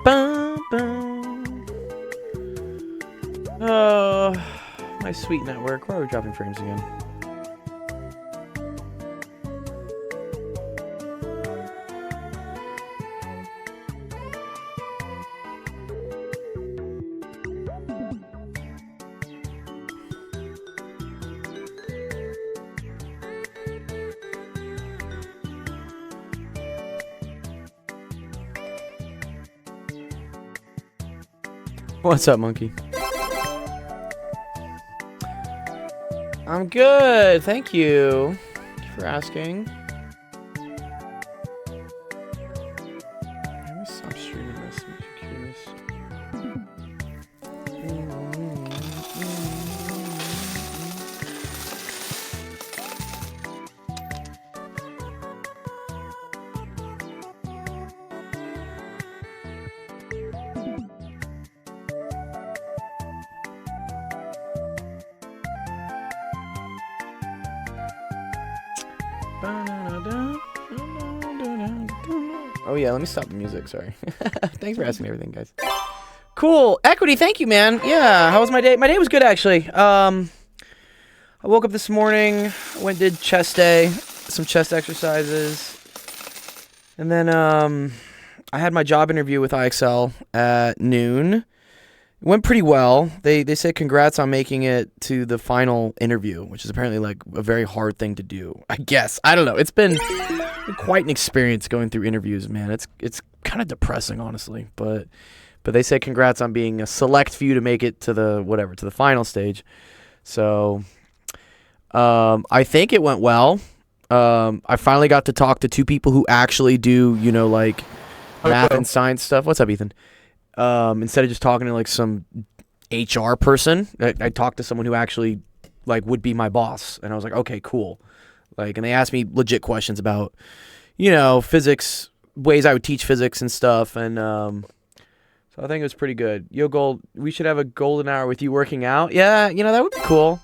Bum, bum. Oh, my sweet network. Why are we dropping frames again? What's up, monkey? I'm good, thank you. Thank you for asking. Let me stop streaming this. I'm curious. Oh yeah, let me stop the music, sorry. Thanks for asking everything, guys. Cool. Equity, thank you, man. Yeah, how was my day? My day was good, actually. I woke up this morning, went did chest day, some chest exercises. And then I had my job interview with IXL at noon. It went pretty well. They said congrats on making it to the final interview, which is apparently like a very hard thing to do. I guess. I don't know. It's been quite an experience going through interviews, man. It's kind of depressing, honestly. But they say congrats on being a select few to make it to the final stage. So I think it went well. I finally got to talk to two people who actually do, like math and science stuff. What's up, Ethan? Instead of just talking to like some HR person, I talked to someone who actually like would be my boss, and I was like, okay, cool. Like, and they asked me legit questions about, physics, ways I would teach physics and stuff, and so I think it was pretty good. Yo, Gold, we should have a golden hour with you working out. Yeah, that would be cool.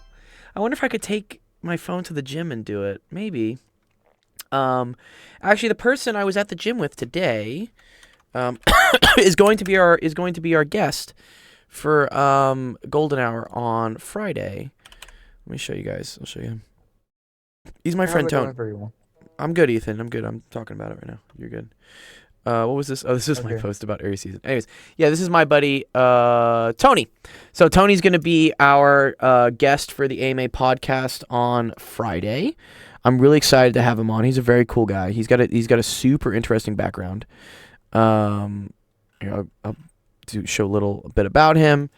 I wonder if I could take my phone to the gym and do it. Maybe. Actually, the person I was at the gym with today. Is going to be our guest for Golden Hour on Friday. Let me show you guys. I'll show you him. He's my friend Tony. I'm good, Ethan. I'm good. I'm talking about it right now. You're good. What was this? Oh, this is my post about Aries season. Anyways, yeah, this is my buddy Tony. So Tony's going to be our guest for the AMA podcast on Friday. I'm really excited to have him on. He's a very cool guy. He's got a super interesting background. I'll show a bit about him.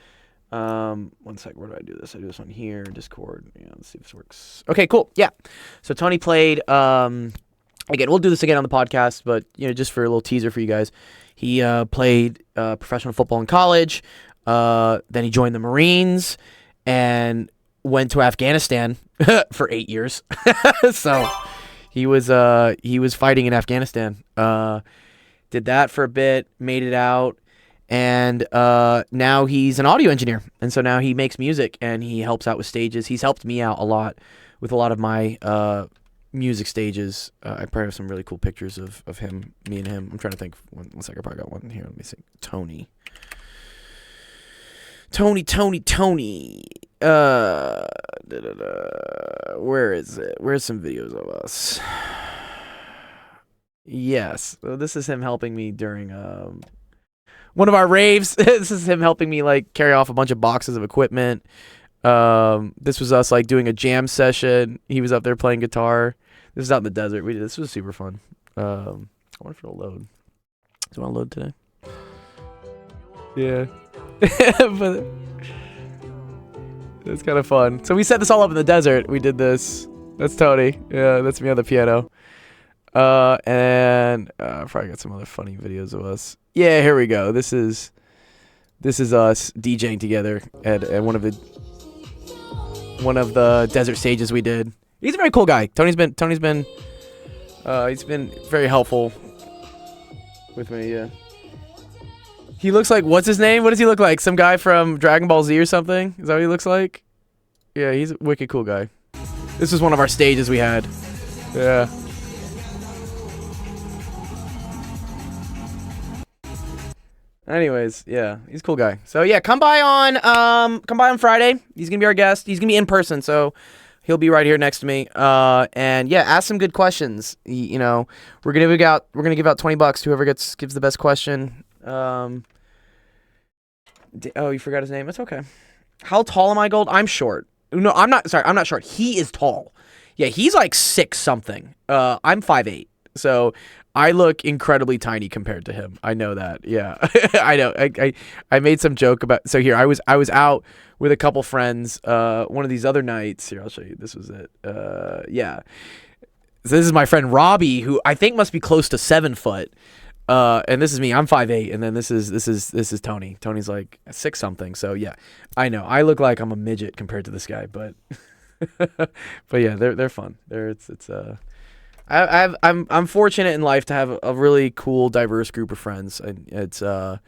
1 sec, where do I do this? I do this on here, Discord. Yeah, let's see if this works. Okay, cool. Yeah. So Tony played, again, we'll do this again on the podcast, but, just for a little teaser for you guys, he played professional football in college. Then he joined the Marines and went to Afghanistan for 8 years. So he was fighting in Afghanistan. Did that for a bit, made it out, and now he's an audio engineer. And so now he makes music, and he helps out with stages. He's helped me out a lot with a lot of my music stages. I probably have some really cool pictures of him, me and him. I'm trying to think. One second, I probably got one here. Let me see. Tony. Where is it? Where's some videos of us? Yes, this is him helping me during one of our raves. This is him helping me like carry off a bunch of boxes of equipment. This was us like doing a jam session. He was up there playing guitar. This is out in the desert. This was super fun. I wonder if it'll load. Does it want to load today? Yeah, but it's kind of fun. So we set this all up in the desert. We did this. That's Tony. Yeah, that's me on the piano. And I probably got some other funny videos of us. Yeah, here we go. This is us DJing together at one of the desert stages we did. He's a very cool guy. Tony's been he's been very helpful with me. Yeah. He looks like, what's his name? What does he look like? Some guy from Dragon Ball Z or something? Is that what he looks like? Yeah, he's a wicked cool guy. This was one of our stages we had. Yeah. Anyways, yeah, he's a cool guy. So yeah, come by on Friday. He's gonna be our guest. He's gonna be in person, so he'll be right here next to me. And yeah, ask some good questions. You know, we're gonna give out $20 to whoever gives the best question. Oh, you forgot his name. That's okay. How tall am I, Gold? I'm short. No, I'm not. Sorry, I'm not short. He is tall. Yeah, he's like 6 something. I'm 5'8", so I look incredibly tiny compared to him. I know that. Yeah, I know. I made some joke about. So here, I was out with a couple friends. One of these other nights. Here, I'll show you. This was it. Yeah. So this is my friend Robbie, who I think must be close to 7 foot. And this is me. I'm 5'8", and then this is Tony. Tony's like 6 something. So yeah, I know. I look like I'm a midget compared to this guy, but but yeah, they're fun. I'm fortunate in life to have a really cool, diverse group of friends, and it's one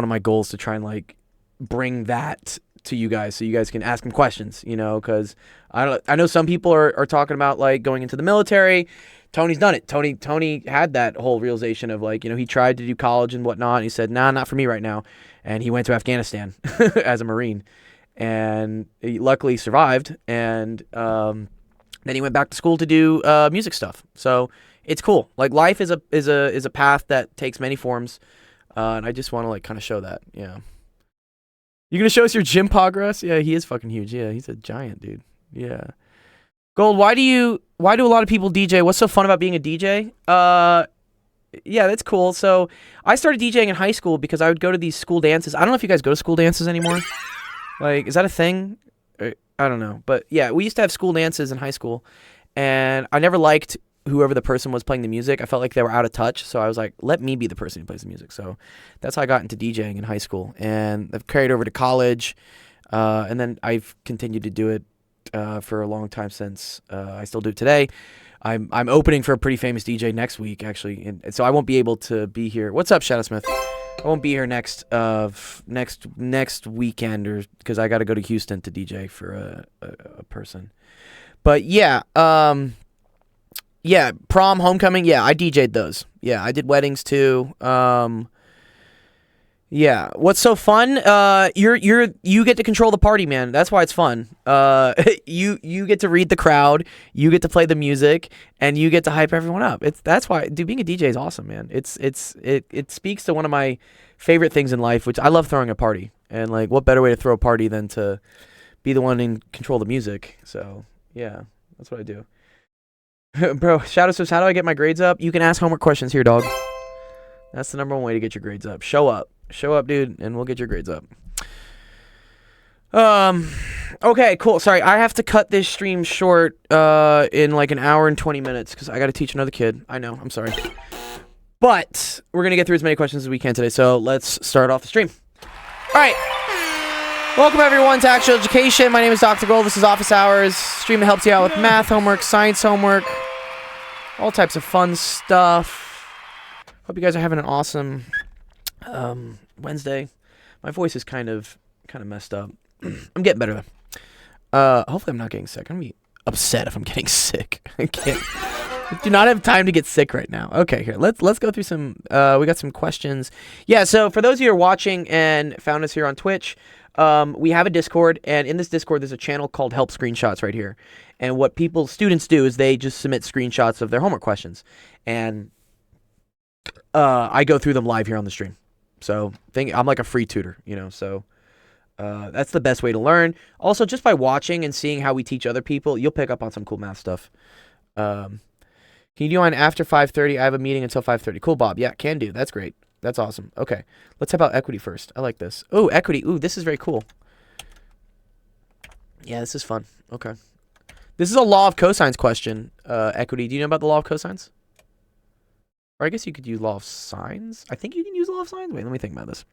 of my goals to try and like bring that to you guys, so you guys can ask them questions. You know, because I know some people are talking about like going into the military. Tony's done it. Tony had that whole realization of like, you know, he tried to do college and whatnot, and he said, nah, not for me right now. And he went to Afghanistan as a Marine, and he luckily survived. And then he went back to school to do music stuff. So it's cool. Like life is a path that takes many forms, and I just want to like kind of show that. Yeah. You gonna show us your gym progress? Yeah, he is fucking huge. Yeah, he's a giant, dude. Yeah. Gold, why do a lot of people DJ? What's so fun about being a DJ? Yeah, that's cool. So I started DJing in high school because I would go to these school dances. I don't know if you guys go to school dances anymore. Like, is that a thing? I don't know. But yeah, we used to have school dances in high school, and I never liked whoever the person was playing the music. I felt like they were out of touch, so I was like, let me be the person who plays the music. So that's how I got into DJing in high school, and I've carried over to college, and then I've continued to do it for a long time since. I still do it today. I'm opening for a pretty famous DJ next week, actually, and so I won't be able to be here. What's up, Shadowsmith? I won't be here next weekend, or because I got to go to Houston to DJ for a person. But yeah, yeah, prom, homecoming. Yeah, I DJ'd those. Yeah, I did weddings too. Yeah, what's so fun? You get to control the party, man. That's why it's fun. You get to read the crowd, you get to play the music, and you get to hype everyone up. That's why, dude, being a DJ is awesome, man. It speaks to one of my favorite things in life, which I love throwing a party. And like, what better way to throw a party than to be the one in control of the music? So yeah, that's what I do. Bro, Shadow says, how do I get my grades up? You can ask homework questions here, dog. That's the number one way to get your grades up. Show up, dude, and we'll get your grades up. Okay, cool. Sorry, I have to cut this stream short in like an hour and 20 minutes because I got to teach another kid. I know, I'm sorry. But we're going to get through as many questions as we can today, so let's start off the stream. All right. Welcome, everyone, to Actual Education. My name is Dr. Gold. This is Office Hours. Stream that helps you out with math homework, science homework, all types of fun stuff. Hope you guys are having an awesome Wednesday. My voice is kind of messed up. I'm getting better though. Hopefully I'm not getting sick. I'm gonna be upset if I'm getting sick. I can't. I do not have time to get sick right now. Okay, here. Let's go through some. We got some questions. Yeah. So for those of you who are watching and found us here on Twitch, we have a Discord, and in this Discord there's a channel called Help Screenshots right here. And what students do is they just submit screenshots of their homework questions, and I go through them live here on the stream. So I'm like a free tutor, you know, so that's the best way to learn. Also, just by watching and seeing how we teach other people, you'll pick up on some cool math stuff. Can you do on after 5:30? I have a meeting until 5:30. Cool, Bob. Yeah, can do. That's great. That's awesome. Okay, let's talk about equity first. I like this. Oh, equity. Ooh, this is very cool. Yeah, this is fun. Okay. This is a law of cosines question, equity. Do you know about the law of cosines? Or I guess you could use law of sines. I think you can use law of sines. Wait, let me think about this.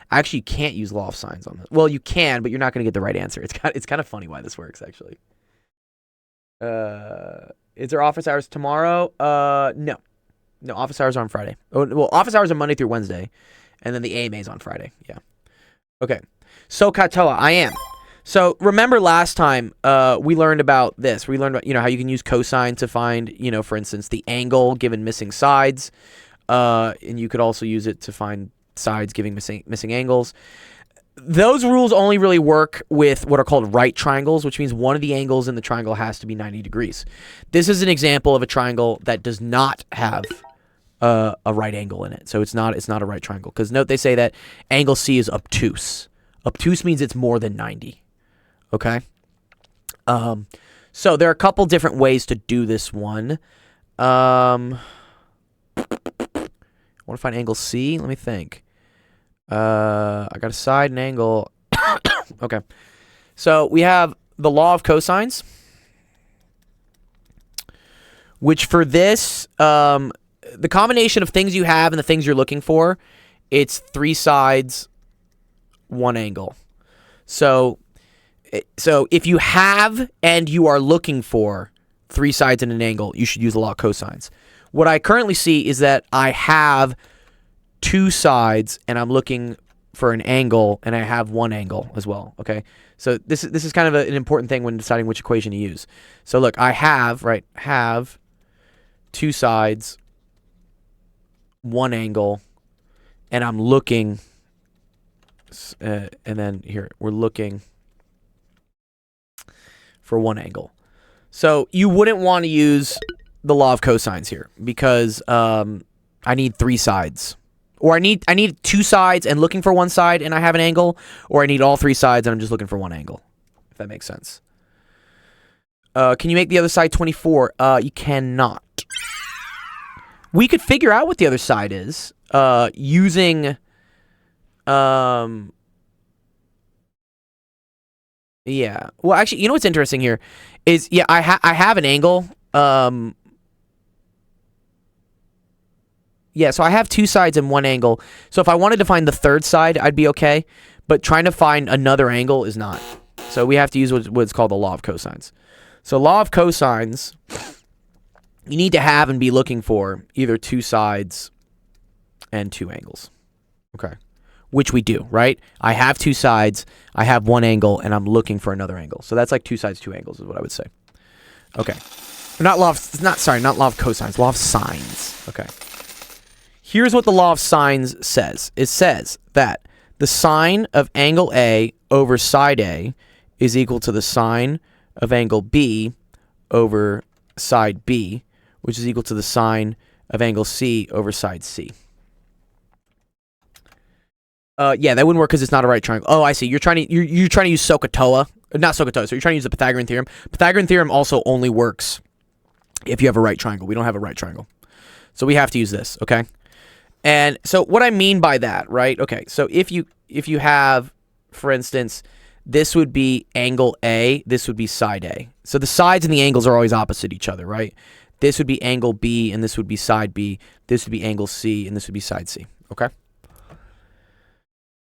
Actually, you can't use law of sines on this. Well, you can, but you're not going to get the right answer. It's kind of funny why this works, actually. Is there office hours tomorrow? No. No, office hours are on Friday. Oh, well, office hours are Monday through Wednesday, and then the AMA is on Friday. Yeah. Okay. So Katoa, I am. So remember last time we learned about this. We learned about, you know, how you can use cosine to find, you know, for instance, the angle given missing sides. And you could also use it to find sides giving missing angles. Those rules only really work with what are called right triangles, which means one of the angles in the triangle has to be 90 degrees. This is an example of a triangle that does not have a right angle in it. So it's not a right triangle. Because note they say that angle C is obtuse. Obtuse means it's more than 90. Okay? So there are a couple different ways to do this one. I want to find angle C. Let me think. I got a side and angle. Okay. So we have the law of cosines, which for this, the combination of things you have and the things you're looking for, it's 3 sides, 1 angle. So if you have and you are looking for 3 sides and an angle, you should use the law of cosines. What I currently see is that I have 2 sides and I'm looking for an angle, and I have 1 angle as well. Okay, so this is kind of an important thing when deciding which equation to use. So look, I have 2 sides, 1 angle, and I'm looking, and then here we're looking for 1 angle. So you wouldn't want to use the law of cosines here because I need 3 sides. Or I need 2 sides and looking for 1 side and I have an angle, or I need all 3 sides and I'm just looking for 1 angle, if that makes sense. Can you make the other side 24? You cannot. We could figure out what the other side is using yeah. Well, actually, you know what's interesting here is, yeah, I have an angle. Yeah, so I have 2 sides and 1 angle. So if I wanted to find the 3rd side, I'd be okay. But trying to find another angle is not. So we have to use what's called the law of cosines. So law of cosines, you need to have and be looking for either 2 sides and 2 angles. Okay. Which we do, right? I have 2 sides, I have 1 angle, and I'm looking for another angle. So that's like 2 sides, 2 angles is what I would say. Okay. Not law of cosines, law of sines. Okay. Here's what the law of sines says. It says that the sine of angle A over side A is equal to the sine of angle B over side B, which is equal to the sine of angle C over side C. Yeah, that wouldn't work because it's not a right triangle. Oh, I see. You're trying to use SOHCAHTOA. Not SOHCAHTOA, so you're trying to use the Pythagorean theorem. Pythagorean theorem also only works if you have a right triangle. We don't have a right triangle. So we have to use this, okay? And so what I mean by that, right? Okay, so if you have, for instance, this would be angle A, this would be side A. So the sides and the angles are always opposite each other, right? This would be angle B, and this would be side B. This would be angle C, and this would be side C, okay?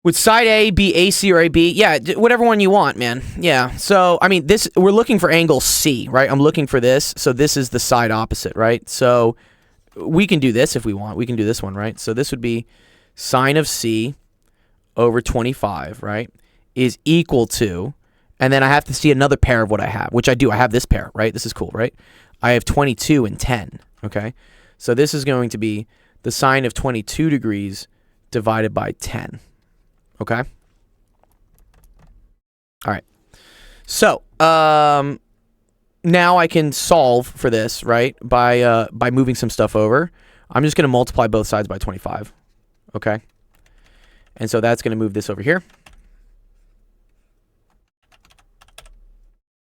Would side A be AC or AB? Yeah, whatever one you want, man. Yeah, so, I mean, we're looking for angle C, right? I'm looking for this, so this is the side opposite, right? So we can do this if we want. We can do this one, right? So this would be sine of C over 25, right, is equal to, and then I have to see another pair of what I have, which I do. I have this pair, right? This is cool, right? I have 22 and 10, okay? So this is going to be the sine of 22 degrees divided by 10, okay? All right. So, now I can solve for this, right, by moving some stuff over. I'm just going to multiply both sides by 25, okay? And so that's going to move this over here.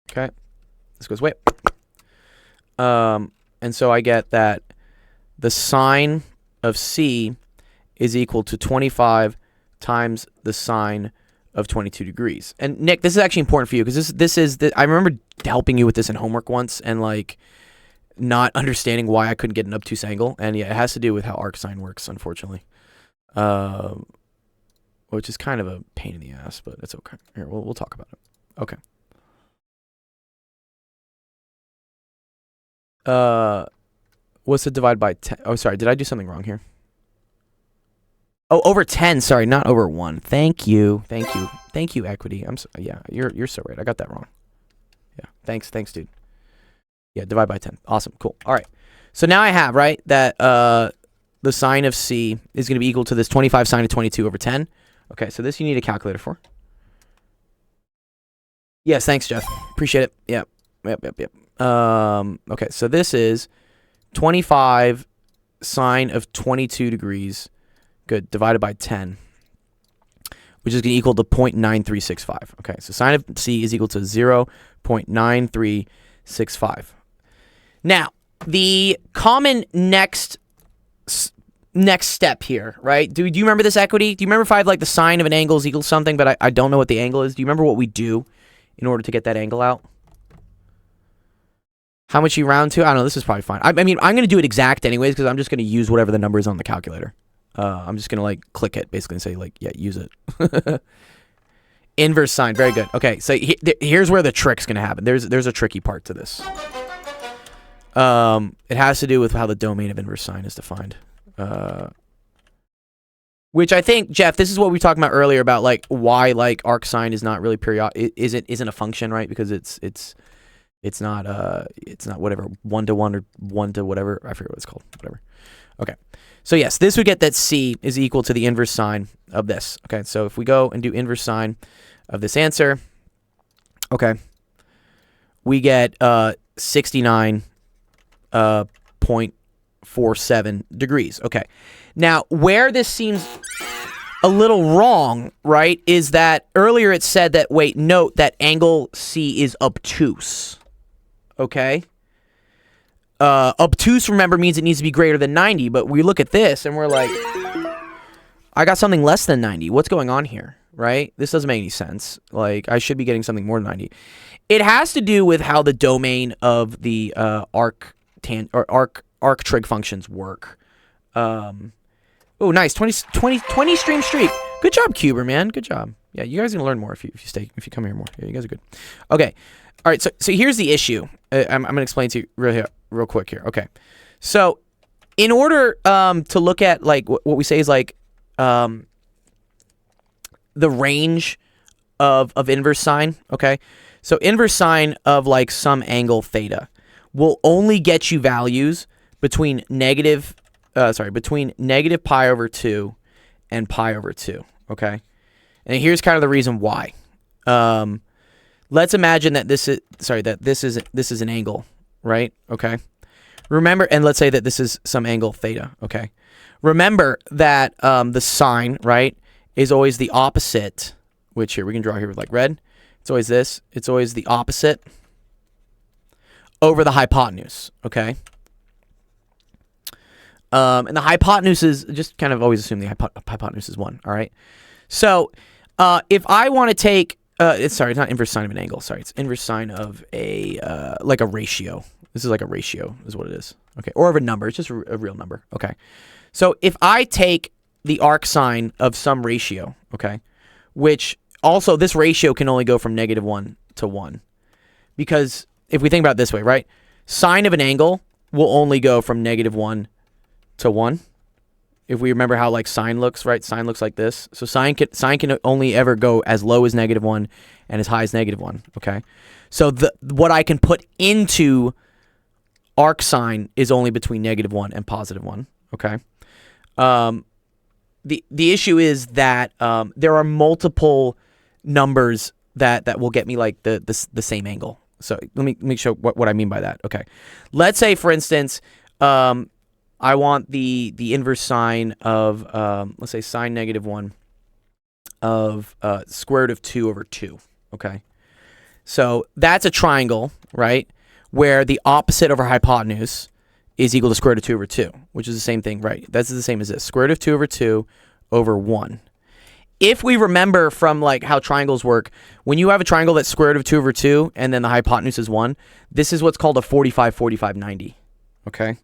Okay. This goes away. And so I get that the sine of C is equal to 25 times the sine of 22 degrees. And Nick, this is actually important for you because this is I remember helping you with this in homework once and like not understanding why I couldn't get an obtuse angle. And yeah, it has to do with how arcsine works, unfortunately. Which is kind of a pain in the ass, but it's okay. Here, we'll talk about it. Okay. What's it divide by 10? Oh, sorry, did I do something wrong here? Oh, over 10. Sorry, not over 1. Thank you. Thank you. Thank you, Equity. Yeah, you're so right. I got that wrong. Yeah. Thanks, dude. Yeah, divide by 10. Awesome. Cool. All right. So now I have, right, that the sine of C is going to be equal to this 25 sine of 22 over 10. Okay, so this you need a calculator for. Yes, thanks, Jeff. Appreciate it. Yep. Okay, so this is 25 sine of 22 degrees, good, divided by 10, which is going to equal to 0.9365. Okay, so sine of C is equal to 0.9365. Now, the common next step here, right? Do you remember this equity? Do you remember if I have like the sine of an angle is equal to something, but I don't know what the angle is? Do you remember what we do in order to get that angle out? How much you round to? I don't know. This is probably fine. I mean, I'm going to do it exact anyways because I'm just going to use whatever the number is on the calculator. I'm just going to like click it basically and say like, yeah, use it. Inverse sine. Very good. Okay, so here's where the trick's going to happen. There's a tricky part to this. It has to do with how the domain of inverse sine is defined. Which I think, Jeff, this is what we were talking about earlier about like why like arc sine is not really periodic. Isn't a function, right? Because it's not whatever 1 to 1 or 1 to whatever. I forget what it's called. Whatever. Okay. So yes, this would get that C is equal to the inverse sine of this. Okay. So if we go and do inverse sine of this answer, okay, we get 69.47 degrees. Okay. Now, where this seems a little wrong, right, is that earlier it said that, wait, note that angle C is obtuse. Okay? Obtuse, remember, means it needs to be greater than 90, but we look at this and we're like, I got something less than 90. What's going on here, right? This doesn't make any sense. Like, I should be getting something more than 90. It has to do with how the domain of the arc trig functions work. Oh, nice. 20 stream streak. Good job, Cuber, man. Good job. Yeah, you guys are going to learn more if you come here more. Yeah, you guys are good. Okay. All right, so here's the issue. I'm going to explain to you real quick here. Okay. So in order to look at like what we say is like the range of inverse sine, okay? So inverse sine of like some angle theta will only get you values between negative pi over 2 and pi over 2, okay? And here's kind of the reason why. Let's imagine that this is an angle, right? Okay. Remember, and let's say that this is some angle theta, okay? Remember that the sine, right, is always the opposite, which here we can draw here with like red. It's always this. It's always the opposite over the hypotenuse, okay? And the hypotenuse is, just kind of always assume the hypotenuse is 1, all right? So if I want to take, it's not inverse sine of an angle, sorry. It's inverse sine of a, like a ratio. This is like a ratio is what it is, okay? Or of a number, it's just a real number, okay? So if I take the arc sine of some ratio, okay, which also this ratio can only go from -1 to 1. Because if we think about it this way, right? Sine of an angle will only go from -1 to 1. If we remember how like sine looks, right? Sine looks like this. So sine can only ever go as low as -1 and as high as -1, okay? So what I can put into arc sine is only between -1 and +1, okay? The issue is that there are multiple numbers that will get me like the same angle. So let me show what I mean by that. Okay, let's say for instance, I want the inverse sine of let's say sine -1 of square root of 2 over 2. Okay, so that's a triangle, right? Where the opposite over hypotenuse is equal to square root of 2 over 2, which is the same thing, right? That's the same as this. Square root of 2 over 2 over 1. If we remember from like how triangles work, when you have a triangle that's square root of 2 over 2 and then the hypotenuse is 1, this is what's called a 45, 45, 90. Okay?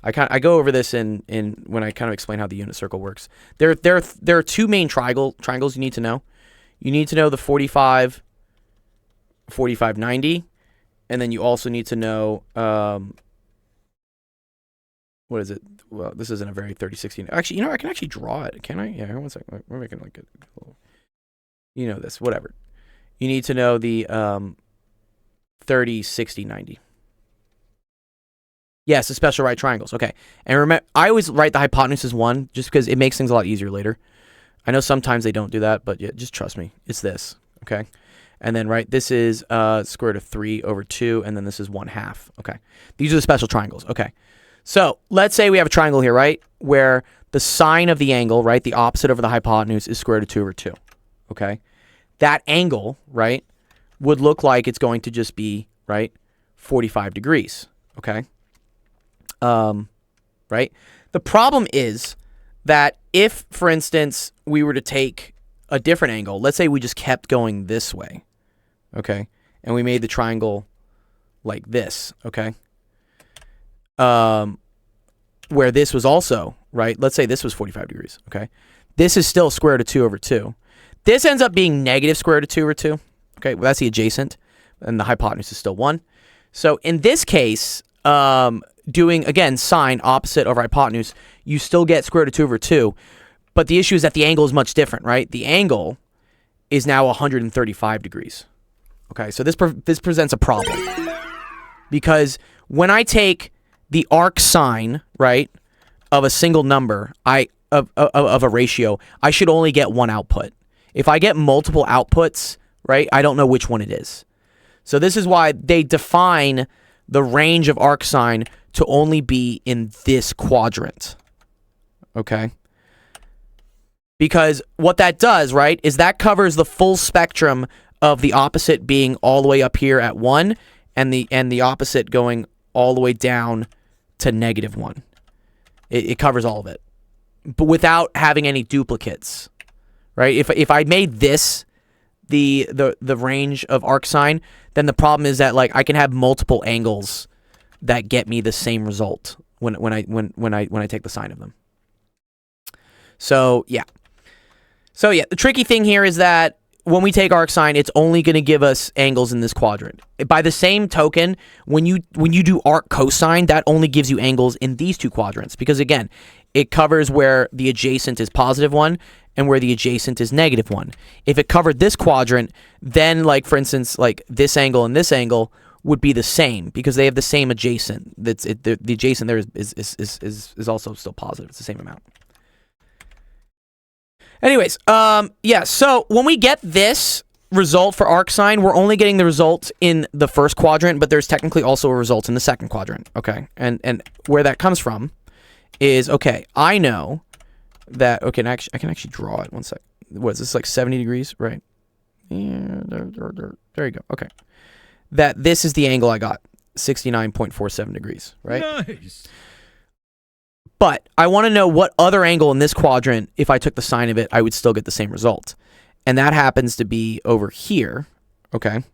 I go over this in when I kind of explain how the unit circle works. There are two main triangles you need to know. You need to know the 45, 45, 90, and then you also need to know what is it? Well, this isn't a very 30-60. Actually, you know, I can actually draw it. Can I? Yeah, one second. We're making like a little, you know this, whatever. You need to know the 30, 60, 90. Yes, the special right triangles. Okay. And remember, I always write the hypotenuse as 1 just because it makes things a lot easier later. I know sometimes they don't do that, but yeah, just trust me. It's this. Okay. And then, right, this is square root of 3 over 2, and then this is 1/2. Okay. These are the special triangles. Okay. So let's say we have a triangle here, right, where the sine of the angle, right, the opposite over the hypotenuse is square root of 2 over 2. Okay. That angle, right, would look like it's going to just be, right, 45 degrees. Okay. Right. The problem is that if, for instance, we were to take a different angle, let's say we just kept going this way, okay, and we made the triangle like this, okay, where this was also, right, let's say this was 45 degrees, okay, this is still square root of 2 over 2. This ends up being negative square root of 2 over 2, okay, well, that's the adjacent, and the hypotenuse is still 1. So in this case, doing, again, sine opposite over hypotenuse, you still get square root of 2 over 2, but the issue is that the angle is much different, right? The angle is now 135 degrees. Okay, so this presents a problem. Because when I take the arc sine, right, of a single number, of a ratio, I should only get one output. If I get multiple outputs, right, I don't know which one it is. So this is why they define the range of arc sine to only be in this quadrant. Okay? Because what that does, right, is that covers the full spectrum of the opposite being all the way up here at 1 and the opposite going all the way down to -1. It covers all of it. But without having any duplicates. Right? If I made this the range of arc sine, then the problem is that, like, I can have multiple angles that get me the same result when I take the sine of them. So yeah. So yeah, the tricky thing here is that when we take arc sine, it's only going to give us angles in this quadrant. By the same token, when you do arc cosine, that only gives you angles in these two quadrants, because again, it covers where the adjacent is +1 and where the adjacent is -1. If it covered this quadrant, then, like, for instance, like this angle and this angle would be the same because they have the same adjacent. The adjacent there is also still positive. It's the same amount. Anyways, yeah, so when we get this result for arc sine, we're only getting the result in the first quadrant, but there's technically also a result in the second quadrant, okay? And where that comes from is, okay, I know that, okay, I can actually draw it. One sec. What is this, like 70 degrees, right? Yeah, there you go, okay. That this is the angle I got, 69.47 degrees, right? Nice. But I want to know what other angle in this quadrant, if I took the sine of it, I would still get the same result. And that happens to be over here, okay?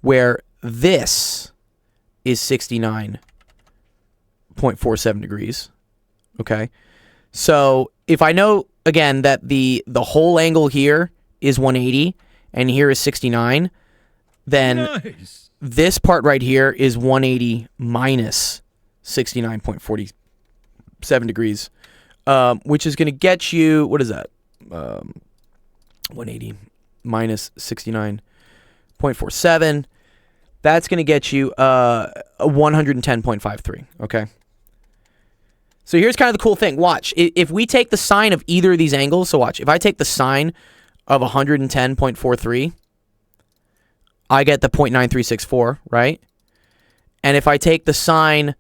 Where this is 69.47 degrees, okay? So if I know, again, that the whole angle here is 180 and here is 69, then Nice. this part right here is 180 minus 69.47 degrees, which is going to get you, what is that? 180 minus 69.47. That's going to get you a 110.53, okay? So here's kind of the cool thing. Watch. If we take the sine of either of these angles, so watch. If I take the sine of 110.43, I get the 0.9364, right? And if I take the sine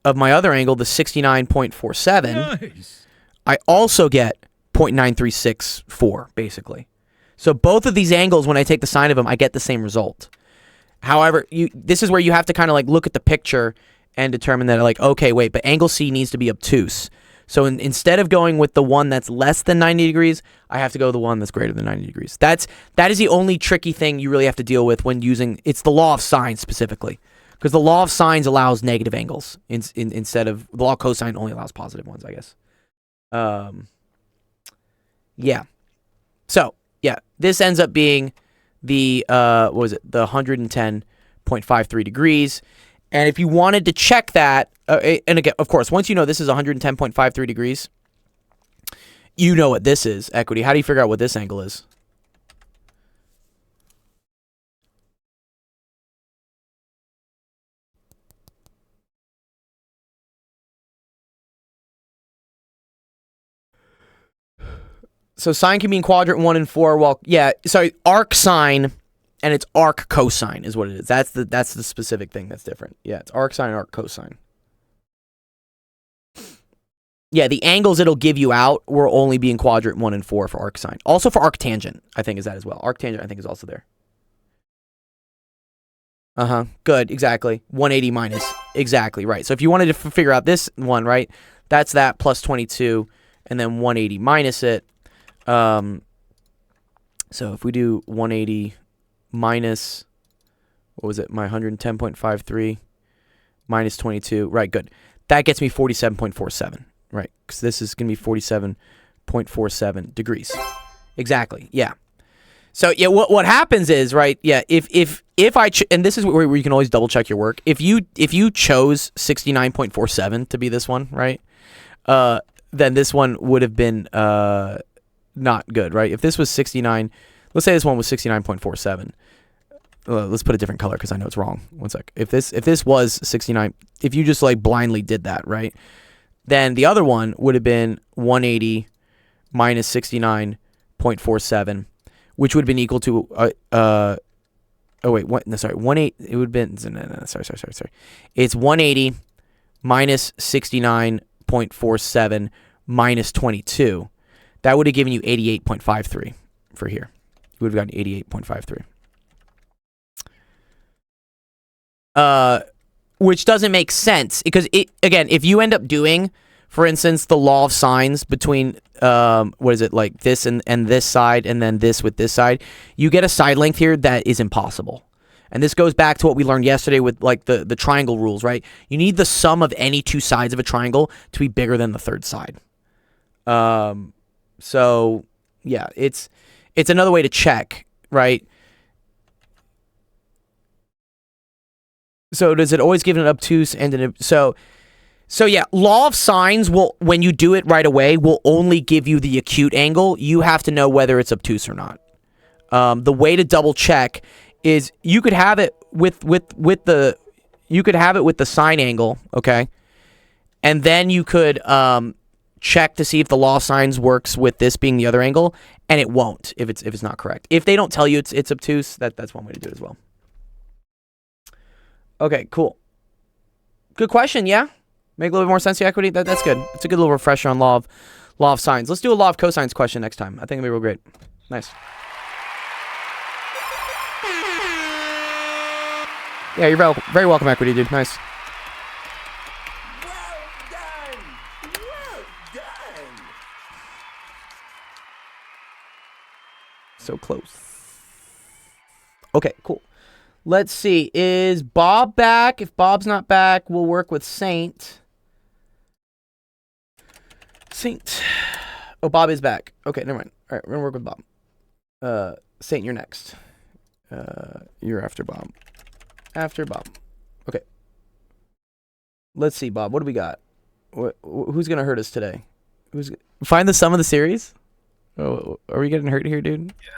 of my other angle, the 69.47, Nice. I also get 0.9364, basically. So both of these angles, when I take the sine of them, I get the same result. However, this is where you have to kind of like look at the picture and determine that, like, okay, wait, but angle C needs to be obtuse. So instead of going with the one that's less than 90 degrees, I have to go with the one that's greater than 90 degrees. That is the only tricky thing you really have to deal with when using, it's the law of sine specifically. Because the law of sines allows negative angles instead of, the law of cosine only allows positive ones, I guess. Yeah. So, yeah, this ends up being the, what was it? The 110.53 degrees. And if you wanted to check that, and again, of course, once you know this is 110.53 degrees, you know what this is, equity. How do you figure out what this angle is? So sine can be in quadrant 1 and 4. Well, yeah, sorry, arc sine and it's arc cosine is what it is. That's the specific thing that's different. Yeah, it's arc sine and arc cosine. Yeah, the angles it'll give you out will only be in quadrant 1 and 4 for arc sine. Also for arc tangent, I think is that as well. Arc tangent, I think, is also there. Good, exactly. 180 minus. Exactly, right. So if you wanted to figure out this one, right, that's that plus 22, and then 180 minus it. So if we do 180 minus, what was it, my 110.53 minus 22, right, good. That gets me 47.47. Right, because this is going to be 47.47 degrees. Exactly, yeah. So, yeah, what happens is, right, yeah, if I, and this is where you can always double check your work. If you chose 69.47 to be this one, right, then this one would have been not good, right? If this was 69, let's say this one was 69.47. Let's put a different color because I know it's wrong. One sec. If this was 69, if you just like blindly did that, right? Then the other one would have been 180 minus 69.47, which would have been equal to, oh wait, what, no, sorry, 180, it would have been, no, sorry. It's 180 minus 69.47 minus 22. That would have given you 88.53 for here. You would have gotten 88.53. Which doesn't make sense because again, if you end up doing, for instance, the law of sines between what is it, like this and this side, and then this with this side, you get a side length here that is impossible. And this goes back to what we learned yesterday with like the triangle rules, right? You need the sum of any two sides of a triangle to be bigger than the third side. So yeah, it's another way to check, right? So does it always give an obtuse and an so yeah, law of sines will, when you do it right away, will only give you the acute angle. You have to know whether it's obtuse or not. The way to double check is you could have it with the sine angle, okay, and then you could check to see if the law of sines works with this being the other angle, and it won't if it's not correct. If they don't tell you it's obtuse, that's one way to do it as well. Okay, cool. Good question, yeah? Make a little bit more sense to equity? That's good. It's a good little refresher on law of sines. Let's do a law of cosines question next time. I think it'll be real great. Nice. Yeah, you're very welcome, equity, dude. Nice. Well done! Well done! So close. Okay, cool. Let's see. Is Bob back? If Bob's not back, we'll work with Saint. Oh, Bob is back. Okay, never mind. All right, we're going to work with Bob. Saint, you're next. You're after Bob. After Bob. Okay. Let's see, Bob. What do we got? Who's going to hurt us today? Find the sum of the series? Oh, are we getting hurt here, dude? Yeah.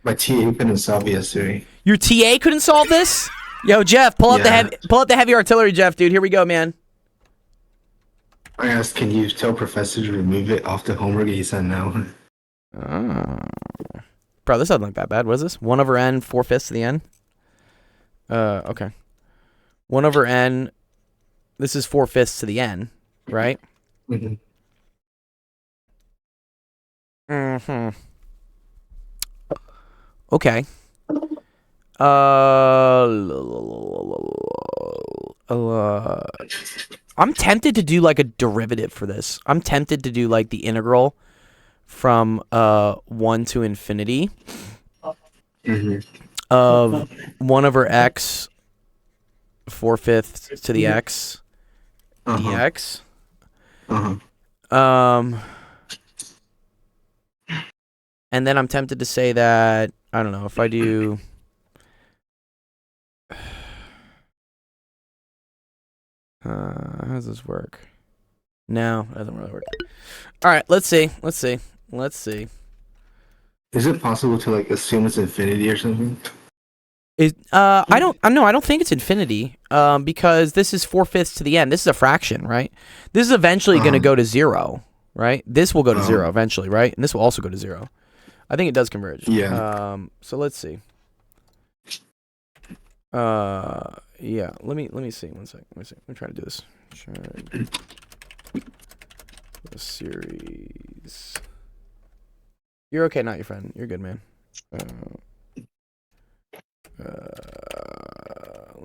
My TA couldn't solve yesterday. Your TA couldn't solve this? Yo, Jeff, pull up the heavy artillery, Jeff, dude. Here we go, man. I asked, can you tell Professor to remove it off the homework? He said no. Bro, this doesn't look that bad. What is this? 1 over n, 4/5 to the n? Okay. 1 over n. This is 4/5 to the n, right? Mm-hmm. Mm-hmm. Okay. I'm tempted to do like a derivative for this. I'm tempted to do like the integral from 1 to infinity of 1 over x 4/5 to the x dx. And then I'm tempted to say that, I don't know, if I do how does this work? No, it doesn't really work. All right, let's see. Is it possible to like assume it's infinity or something? I don't think it's infinity. Because this is 4/5 to the n. This is a fraction, right? This is eventually going to go to 0, right? This will go to Oh. 0 eventually, right? And this will also go to 0. I think it does converge. Yeah. So let's see. Yeah. Let me see. One second. Let me see. Let me try to do this. The series. You're okay, not your friend. You're good, man. Let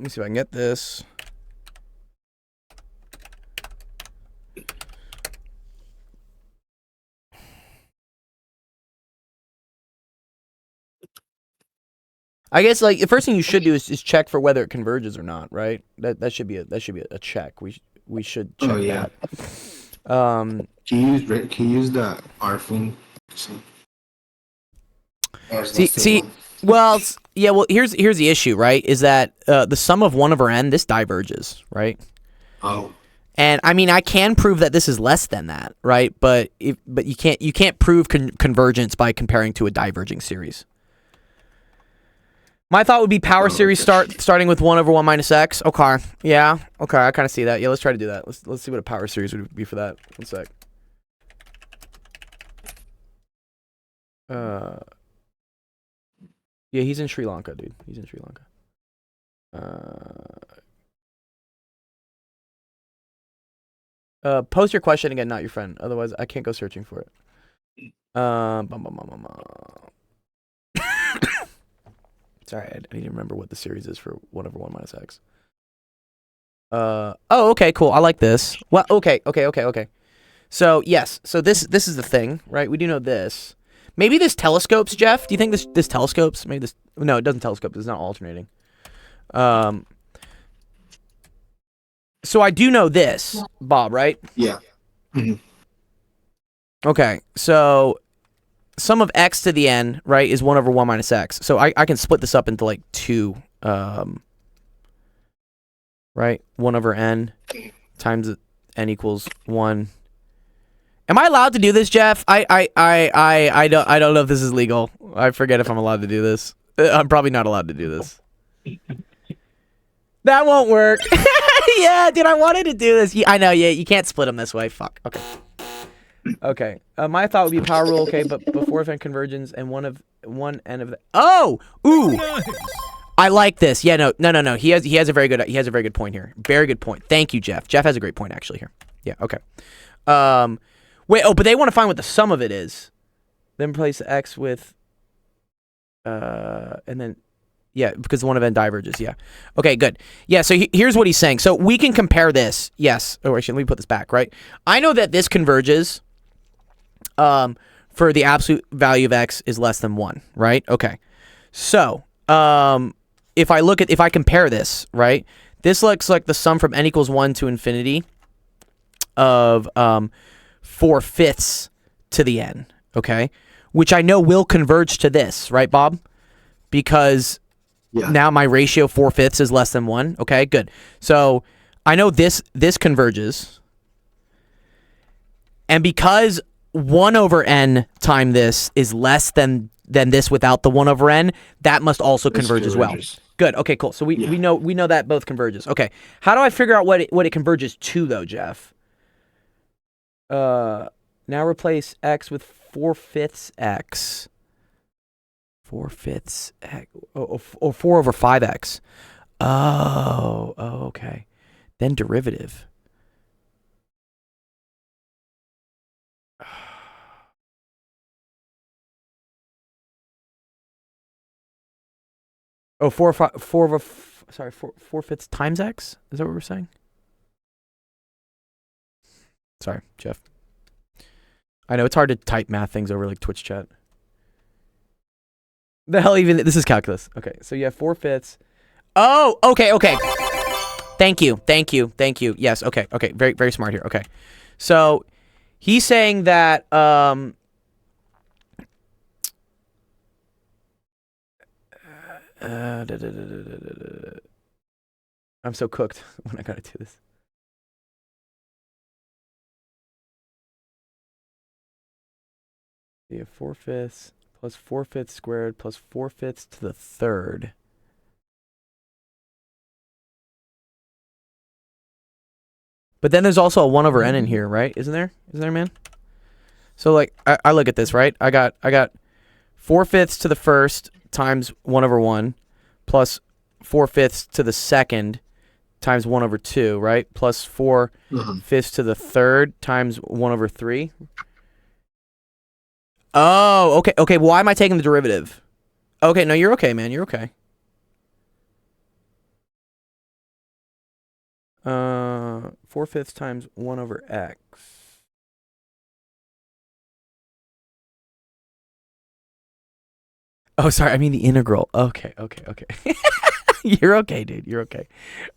me see if I can get this. I guess like the first thing you should do is check for whether it converges or not, right? That should be a check. We should check yeah. that. Can you use the R thing? See, well, yeah, well, here's the issue, right? Is that the sum of 1 over n, this diverges, right? Oh. And I mean, I can prove that this is less than that, right? But you can't prove convergence by comparing to a diverging series. My thought would be power series starting with 1 over 1 minus x. Okay, yeah, okay, I kind of see that. Yeah, let's try to do that. Let's see what a power series would be for that. One sec. Yeah, he's in Sri Lanka, dude. He's in Sri Lanka. Post your question again, not your friend. Otherwise, I can't go searching for it. Sorry, I need to remember what the series is for 1 over 1 minus x. Oh, okay, cool. I like this. Well, okay. So yes, so this is the thing, right? We do know this. Maybe this telescopes, Jeff. Do you think this telescopes? Maybe this. No, it doesn't telescope. It's not alternating. So I do know this, Bob, right? Yeah. Mm-hmm. Okay, so sum of x to the n, right, is 1 over 1 minus x. So I can split this up into like 2, right? 1 over n times n equals 1. Am I allowed to do this, Jeff? I don't know if this is legal. I forget if I'm allowed to do this. I'm probably not allowed to do this. That won't work. Yeah, dude, I wanted to do this. I know, yeah, you can't split them this way. Fuck. Okay. Okay. My thought would be power rule, okay, but before event convergence and one end of the. Oh, ooh. I like this. Yeah, no. He has a very good point here. Very good point. Thank you, Jeff. Jeff has a great point actually here. Yeah. Okay. Wait. Oh, but they want to find what the sum of it is. Then replace the x with. And then. Yeah, because the 1 of n diverges, yeah. Okay, good. Yeah, so here's what he's saying. So we can compare this. Yes. Oh, actually, let me put this back, right? I know that this converges for the absolute value of x is less than 1, right? Okay. So if I compare this, right? This looks like the sum from n equals 1 to infinity of 4/5 to the n, okay? Which I know will converge to this, right, Bob? Because... yeah. Now my ratio 4/5 is less than 1. Okay, good. So I know this converges. And because 1 over n time this is less than this without the 1 over n, that must also converge as well. Good. Okay, cool. So we know that both converges. Okay. How do I figure out what it converges to though, Jeff? Now replace x with 4/5 x. 4/5 x, or 4 over 5x. Oh, okay. Then derivative. Oh, 4/5 times x? Is that what we're saying? Sorry, Jeff. I know it's hard to type math things over like Twitch chat. The hell even, this is calculus. Okay, so you have 4/5. Oh, okay. Thank you. Yes, okay. Very, very smart here. Okay. So he's saying that, I'm so cooked when I gotta do this. You have 4/5 plus 4/5 squared plus 4/5 to the third. But then there's also a 1 over n in here, right? Isn't there, man? So like I look at this, right? I got 4/5 to the first times 1/1 plus 4/5 to the second times 1/2, right? Plus 4/5 to the third times 1/3. Oh, okay, okay. Why am I taking the derivative? Okay, no, you're okay, man. You're okay. 4/5 times 1/x. Oh, sorry. I mean the integral. Okay, okay, okay. You're okay, dude. You're okay.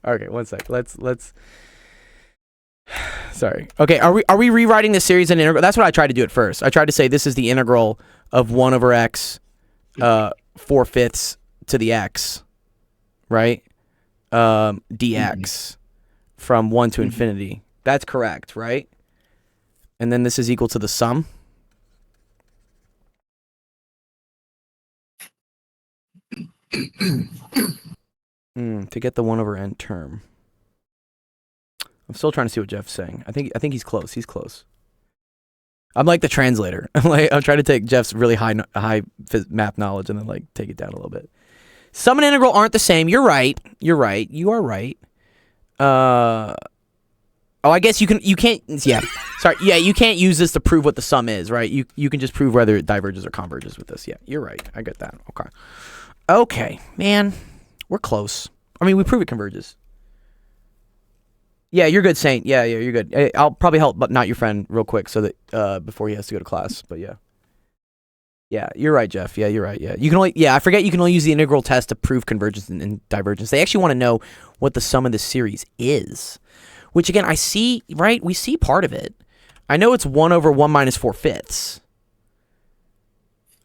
Okay, one sec. Let's. Sorry. Okay, are we rewriting this series in integral? That's what I tried to do at first. I tried to say this is the integral of 1/x, 4/5 to the x, right? Dx from 1 to infinity. That's correct, right? And then this is equal to the sum. To get the 1/n term. I'm still trying to see what Jeff's saying. I think he's close. He's close. I'm like the translator. I'm trying to take Jeff's really high math knowledge and then like take it down a little bit. Sum and integral aren't the same. You're right. You're right. You are right. Oh, I guess you can't. Yeah. Sorry. Yeah, you can't use this to prove what the sum is, right? You can just prove whether it diverges or converges with this. Yeah, you're right. I get that. Okay. Okay, man. We're close. I mean, we prove it converges. Yeah, you're good, Saint. Yeah, you're good. I'll probably help, but not your friend, real quick, so that before he has to go to class. But yeah, you're right, Jeff. Yeah, you're right. Yeah, you can only. Yeah, I forget you can only use the integral test to prove convergence and divergence. They actually want to know what the sum of this series is, which again I see. Right, we see part of it. I know it's 1/1 minus 4/5.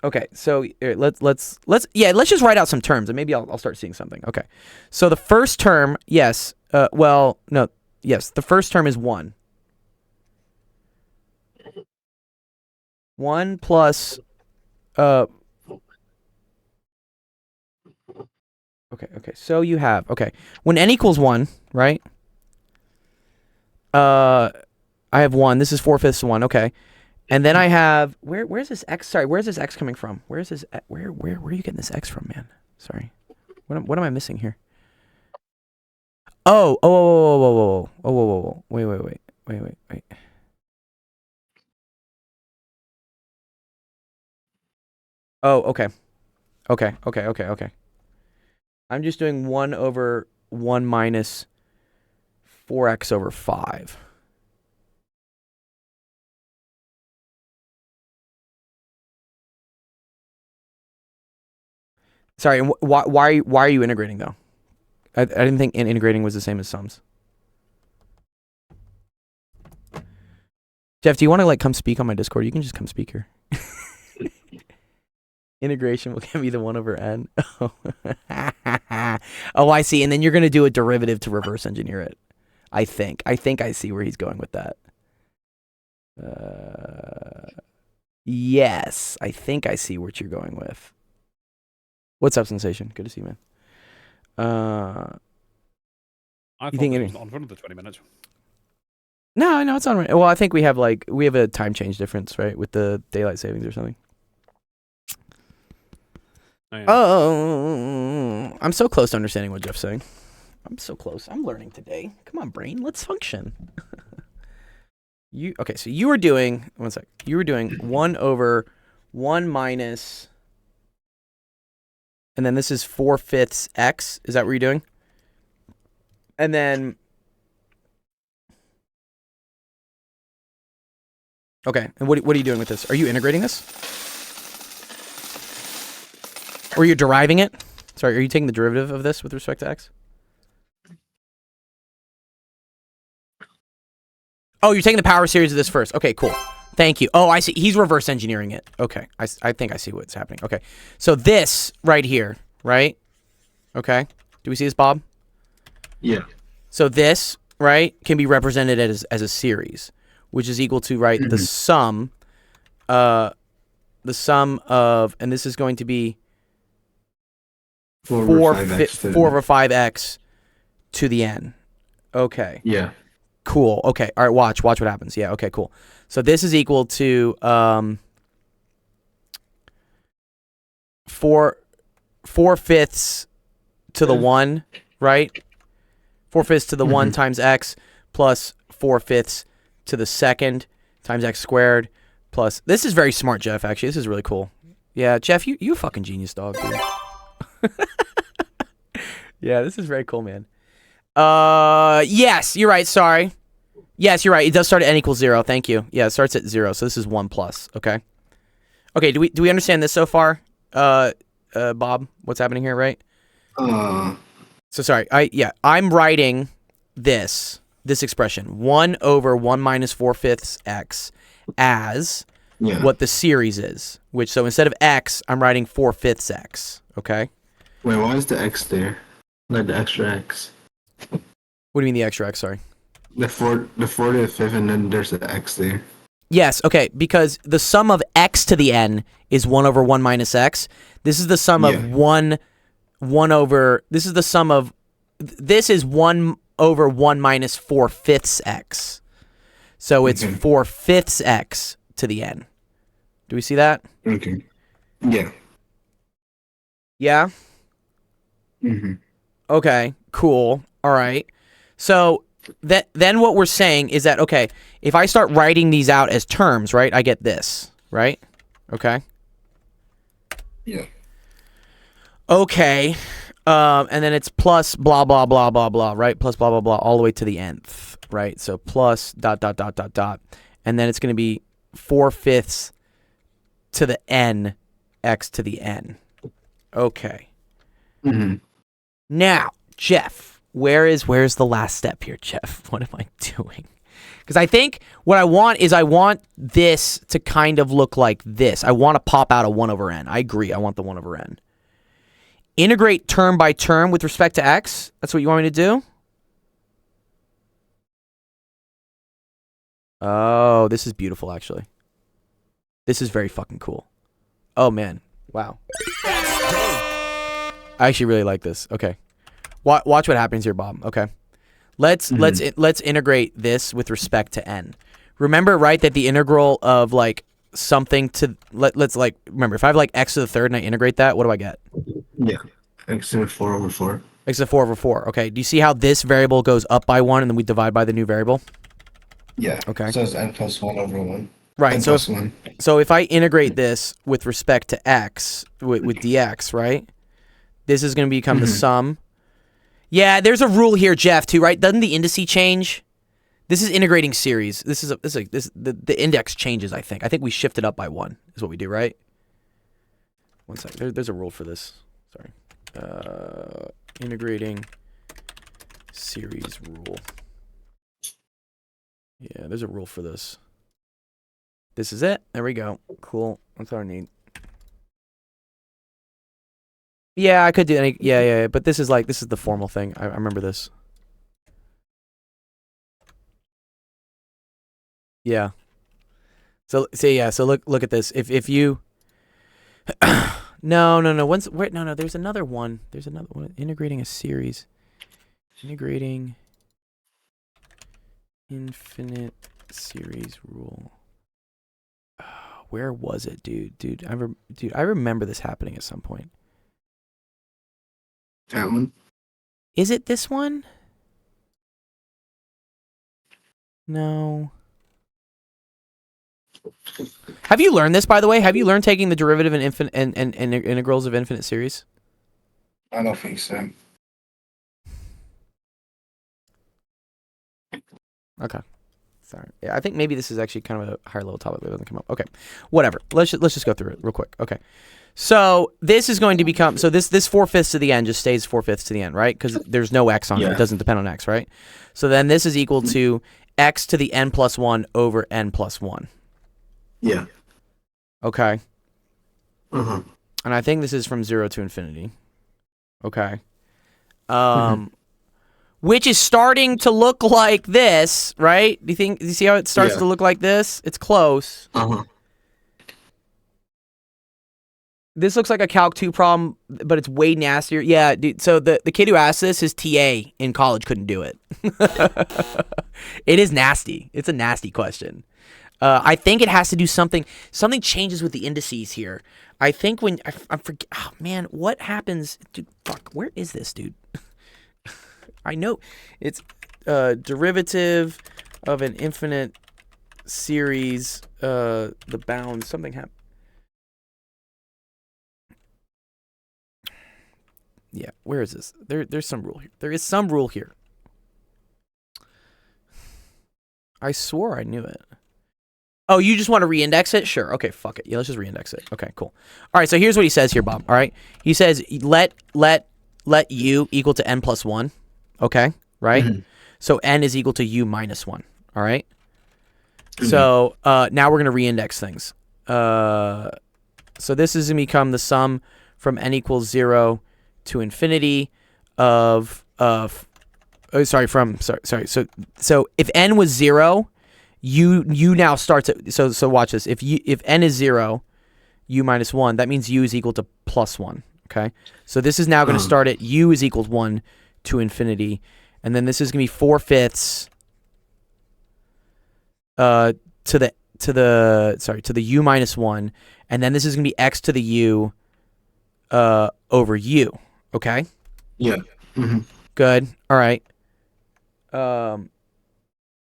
Okay, so let's just write out some terms and maybe I'll start seeing something. Okay, so the first term, yes. Well, no. Yes, the first term is 1. 1 plus, okay, so you have, when n equals 1, right? I have 1, this is 4/5 1, okay. And then I have, where's this x, sorry, where's this x coming from? Where are you getting this x from, man? Sorry, what am I missing here? Oh, wait. Oh, okay. I'm just doing 1/1 minus 4x/5. Sorry, and why are you integrating though? I didn't think integrating was the same as sums. Jeff, do you want to like come speak on my Discord? You can just come speak here. Integration will give me the 1/n. Oh, I see. And then you're going to do a derivative to reverse engineer it. I think I see where he's going with that. Yes, I think I see what you're going with. What's up, Sensation? Good to see you, man. I thought it was on for another 20 minutes. No, it's on. Well, I think we have a time change difference, right, with the daylight savings or something. Oh, yeah. Oh, I'm so close to understanding what Jeff's saying. I'm so close. I'm learning today. Come on, brain. Let's function. So you were doing, one sec. You were doing 1/1 minus, and then this is 4/5 x. Is that what you're doing? And then, okay. And what are you doing with this? Are you integrating this? Or you're deriving it? Sorry, are you taking the derivative of this with respect to x? Oh, you're taking the power series of this first. Okay, cool. Thank you. Oh, I see. He's reverse engineering it. Okay. I think I see what's happening. Okay. So this right here, right? Okay. Do we see this, Bob? Yeah. So this, right, can be represented as a series, which is equal to, right, the sum of, and this is going to be 4/5x to the n. Okay. Yeah. cool. Okay, all right, watch what happens. Yeah, okay, cool. So this is equal to 4/5 to the 1, right? 4/5 to the 1 times x plus 4/5 to the 2nd times x squared plus... This is very smart, Jeff, actually. This is really cool. Yeah, Jeff, you a fucking genius, dog, dude. Yeah, this is very cool, man. Yes, you're right, sorry. Yes, you're right. It does start at n equals 0. Thank you. Yeah, it starts at 0, so this is 1 plus, okay? Okay, do we understand this so far? Bob, what's happening here, right? So sorry, I'm writing this expression 1 over 1 minus 4/5 x as what the series is. Which, so instead of x, I'm writing 4/5 x. Okay. Wait, why is the x there? Like the extra x. What do you mean the extra x? Sorry. The 4 to the 5th, and then there's the x there. Yes. Okay. Because the sum of x to the n is 1 over 1 minus x. This is the sum of 1 over. This is the sum of. This is 1 over 1 minus 4/5 x. So it's 4/5 x to the n. Do we see that? Okay. Yeah. Yeah? Okay, cool. All right. So then what we're saying is that, okay, if I start writing these out as terms, right, I get this, right? Okay? Yeah. Okay. And then it's plus blah, blah, blah, blah, blah, right? Plus blah, blah, blah, all the way to the nth, right? So plus ... And then it's going to be 4/5 to the n, x to the n. Okay. Now, Jeff, where's the last step here, Jeff? What am I doing? Because I think what I want this to kind of look like this. I want to pop out a 1 over n. I agree. I want the 1 over n. Integrate term by term with respect to x. That's what you want me to do? Oh, this is beautiful, actually. This is very fucking cool. Oh, man. Wow. I actually really like this. Okay. Watch what happens here, Bob. Okay. Let's integrate this with respect to n. Remember, right, that the integral of like something to let's like remember, if I have like x to the 3rd and I integrate that, what do I get? Yeah. X to the 4 over 4. X to the 4 over 4. Okay. Do you see how this variable goes up by 1 and then we divide by the new variable? Yeah. Okay. So it's n plus 1 over 1. Right. N So plus 1. so if I integrate this with respect to x with dx, right? This is going to become the sum. Yeah, there's a rule here, Jeff, too, right? Doesn't the indice change? This is integrating series. The index changes, I think. I think we shift it up by 1 is what we do, right? One sec. There's a rule for this. Sorry. Integrating series rule. Yeah, there's a rule for this. This is it. There we go. Cool. That's all I need. Yeah, I could do any. Yeah. But this is the formal thing. I remember this. Yeah. So look at this. If you. No. No. There's another one. Integrating a series. Integrating infinite series rule. Where was it, dude? I remember this happening at some point. That one? Is it this one? No. Have you learned this, by the way? Have you learned taking the derivative and infinite and integrals of infinite series? I don't think so. Okay. Sorry. Yeah, I think maybe this is actually kind of a higher level topic that doesn't come up. Okay. Whatever. Let's just go through it real quick. Okay. So this is going to become, so this 4/5 to the n just stays 4/5 to the n, right? Because there's no x on it. It doesn't depend on x, right? So then this is equal to x to the n plus 1 over n plus 1. Yeah. Okay. Uh-huh. And I think this is from 0 to infinity. Okay. Which is starting to look like this, right? Do you see how it starts to look like this? It's close. Uh-huh. This looks like a Calc 2 problem, but it's way nastier. Yeah, dude. So the kid who asked this, his TA in college couldn't do it. It is nasty. It's a nasty question. I think it has to do something changes with the indices here. I think when I forget, oh man, what happens? Dude, fuck, where is this, dude? I know it's derivative of an infinite series. The bound, something happened. Yeah, where is this? There's some rule here. There is some rule here. I swore I knew it. Oh, you just want to reindex it? Sure. Okay, fuck it. Yeah, let's just reindex it. Okay, cool. All right, so here's what he says here, Bob. All right, he says let u equal to n plus 1. Okay, right? Mm-hmm. So n is equal to u minus 1. All right? Mm-hmm. So now we're going to reindex things. So this is going to become the sum from n equals 0 to infinity of So if n was 0, you now start to so watch this. If n is 0, u minus 1, that means u is equal to plus 1. Okay, so this is now going to start at u is equals 1 to infinity, and then this is going to be 4/5 to the u minus 1, and then this is going to be x to the u over u. Okay. Yeah. Mm-hmm. Good. All right. N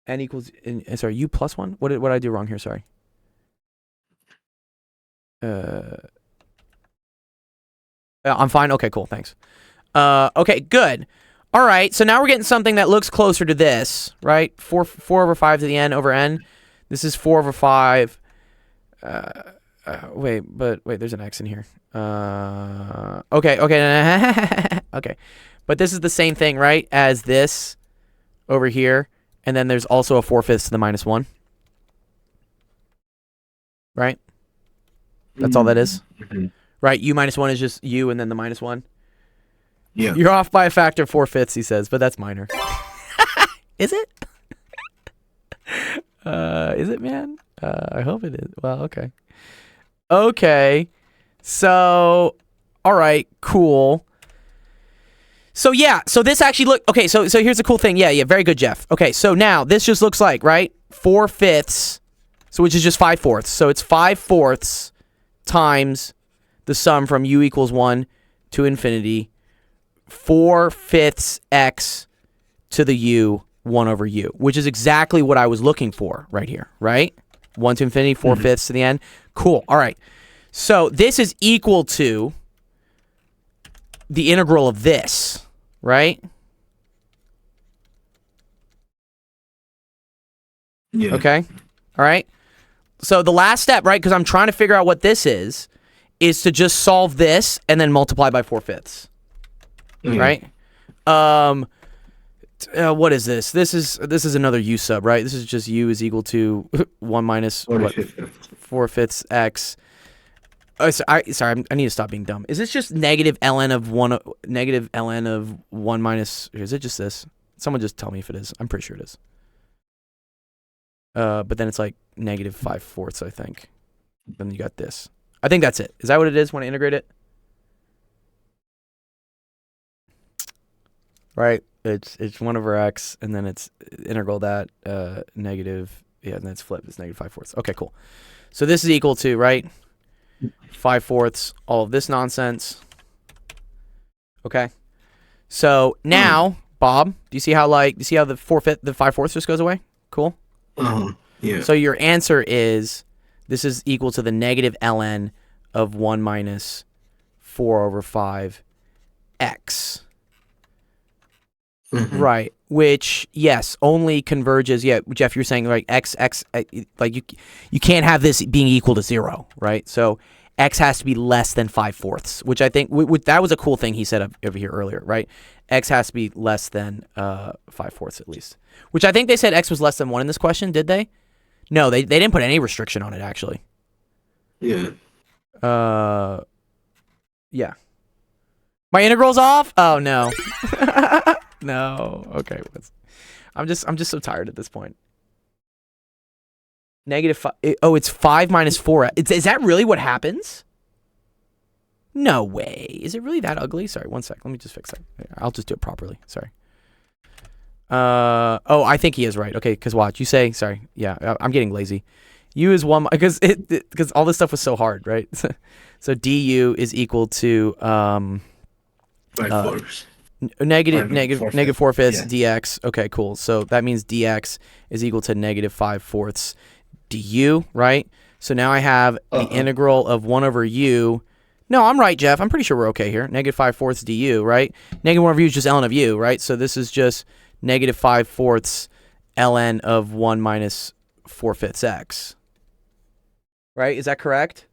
equals sorry, u plus 1. What did I do wrong here? Sorry. I'm fine. Okay, cool. Thanks. Okay, good. All right. So now we're getting something that looks closer to this, right? 4 over 5 to the n over n. This is 4 over 5. Wait, there's an x in here. Okay. Okay. But this is the same thing, right, as this over here. And then there's also a 4/5 to the minus 1. Right? That's all that is? Mm-hmm. Right? U minus 1 is just u and then the minus 1. Yeah. You're off by a factor of 4/5, he says, but that's minor. Is it? Is it, man? I hope it is. Well, okay. Okay. So, all right, cool. So yeah, so this actually okay, so here's the cool thing. Yeah, very good, Jeff. Okay, so now this just looks like, right? 4/5, so which is just 5/4. So it's 5/4 times the sum from u equals 1 to infinity, 4/5 x to the u, 1 over u, which is exactly what I was looking for right here, right? 1 to infinity, 4/5 to the n. Cool. All right. So this is equal to the integral of this, right? Yeah. Okay. All right. So the last step, right, because I'm trying to figure out what this is to just solve this and then multiply by 4/5. Right? What is this? This is another u sub, right? This is just u is equal to 1 minus 4/5 x. Sorry, I need to stop being dumb. Is this just negative ln of 1 minus, or is it just this? Someone just tell me if it is. I'm pretty sure it is. But then it's like negative 5/4, I think. Then you got this. I think that's it. Is that what it is when I integrate it? Right. It's 1 over x, and then it's integral that negative, yeah, and then it's flipped. It's negative 5/4. Okay, cool. So this is equal to, right, 5/4, all of this nonsense. Okay. So now, Bob, do you see how the 5/4 just goes away? Cool. Yeah. So your answer is, this is equal to the negative ln of 1 minus 4 over 5 x. Mm-hmm. Right, which, yes, only converges, yeah, Jeff, you're saying, like, x, like, you can't have this being equal to 0, right? So x has to be less than 5/4, which I think, that was a cool thing he said over here earlier, right? X has to be less than 5/4 at least, which I think they said x was less than 1 in this question, did they? No, they didn't put any restriction on it, actually. Yeah. Yeah. My integral's off? Oh, no. No. Okay. I'm just so tired at this point. Negative 5. Oh, it's 5 minus 4. Is that really what happens? No way. Is it really that ugly? Sorry, one sec. Let me just fix that. I'll just do it properly. Sorry. Oh, I think he is right. Okay, because watch. You say, sorry. Yeah, I'm getting lazy. U is 1, because all this stuff was so hard, right? So du is equal to negative 4 fifths dx. Okay, cool. So that means dx is equal to negative 5 fourths du, right? So now I have the integral of 1 over u. No, I'm right, Jeff. I'm pretty sure we're okay here. Negative 5 fourths du, right? Negative 1 over u is just ln of u, right? So this is just negative 5 fourths ln of 1 minus 4 fifths x. Right? Is that correct?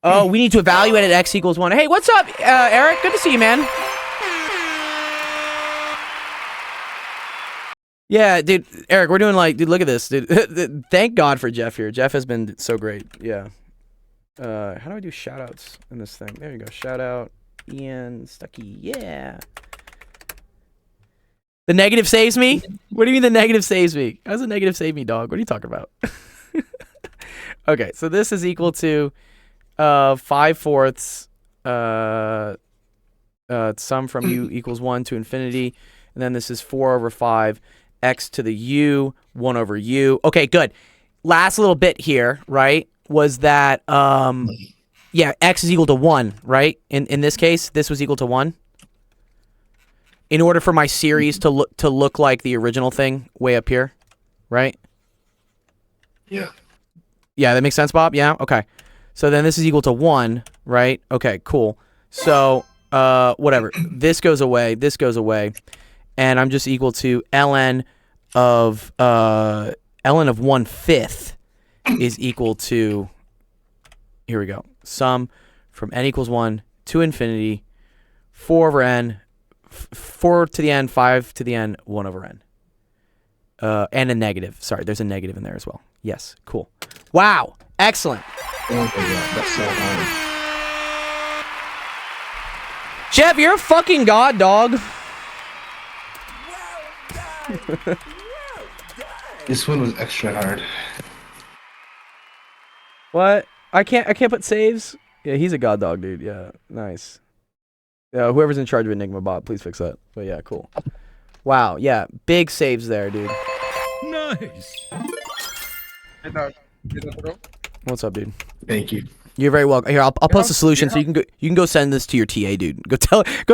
Oh, we need to evaluate at x equals 1. Hey, what's up, Eric? Good to see you, man. Yeah, dude, Eric, we're doing dude, look at this, dude. Thank God for Jeff here. Jeff has been so great. Yeah. How do I do shout outs in this thing? There you go. Shout out Ian Stuckey. Yeah. The negative saves me? What do you mean the negative saves me? How does the negative save me, dog? What are you talking about? Okay, so this is equal to 5 fourths sum from u equals 1 to infinity. And then this is 4 over 5 x to the u, 1 over u. Okay, good. Last little bit here, right, was that, yeah, x is equal to 1, right? In this case, this was equal to 1. In order for my series to look like the original thing way up here, right? Yeah. Yeah, that makes sense, Bob? Yeah? Okay. So then this is equal to 1, right? Okay, cool. So, whatever. This goes away. This goes away. And I'm just equal to ln of 1/5 is equal to, here we go, sum from n equals 1 to infinity, 4 over n, 4 to the n, 5 to the n, 1 over n. And a negative. Sorry, there's a negative in there as well. Yes, cool. Wow, excellent. Oh my God, that's so hard. Jeff, you're a fucking god, dog. Well done. This one was extra hard. What? I can't put saves? Yeah, he's a god dog, dude. Yeah, nice. Yeah, whoever's in charge of Enigma Bob, please fix that. But yeah, cool. Wow, yeah, big saves there, dude. Nice. What's up, dude? Thank you. You're very welcome. Here, I'll post a solution so you can go send this to your TA, dude. Go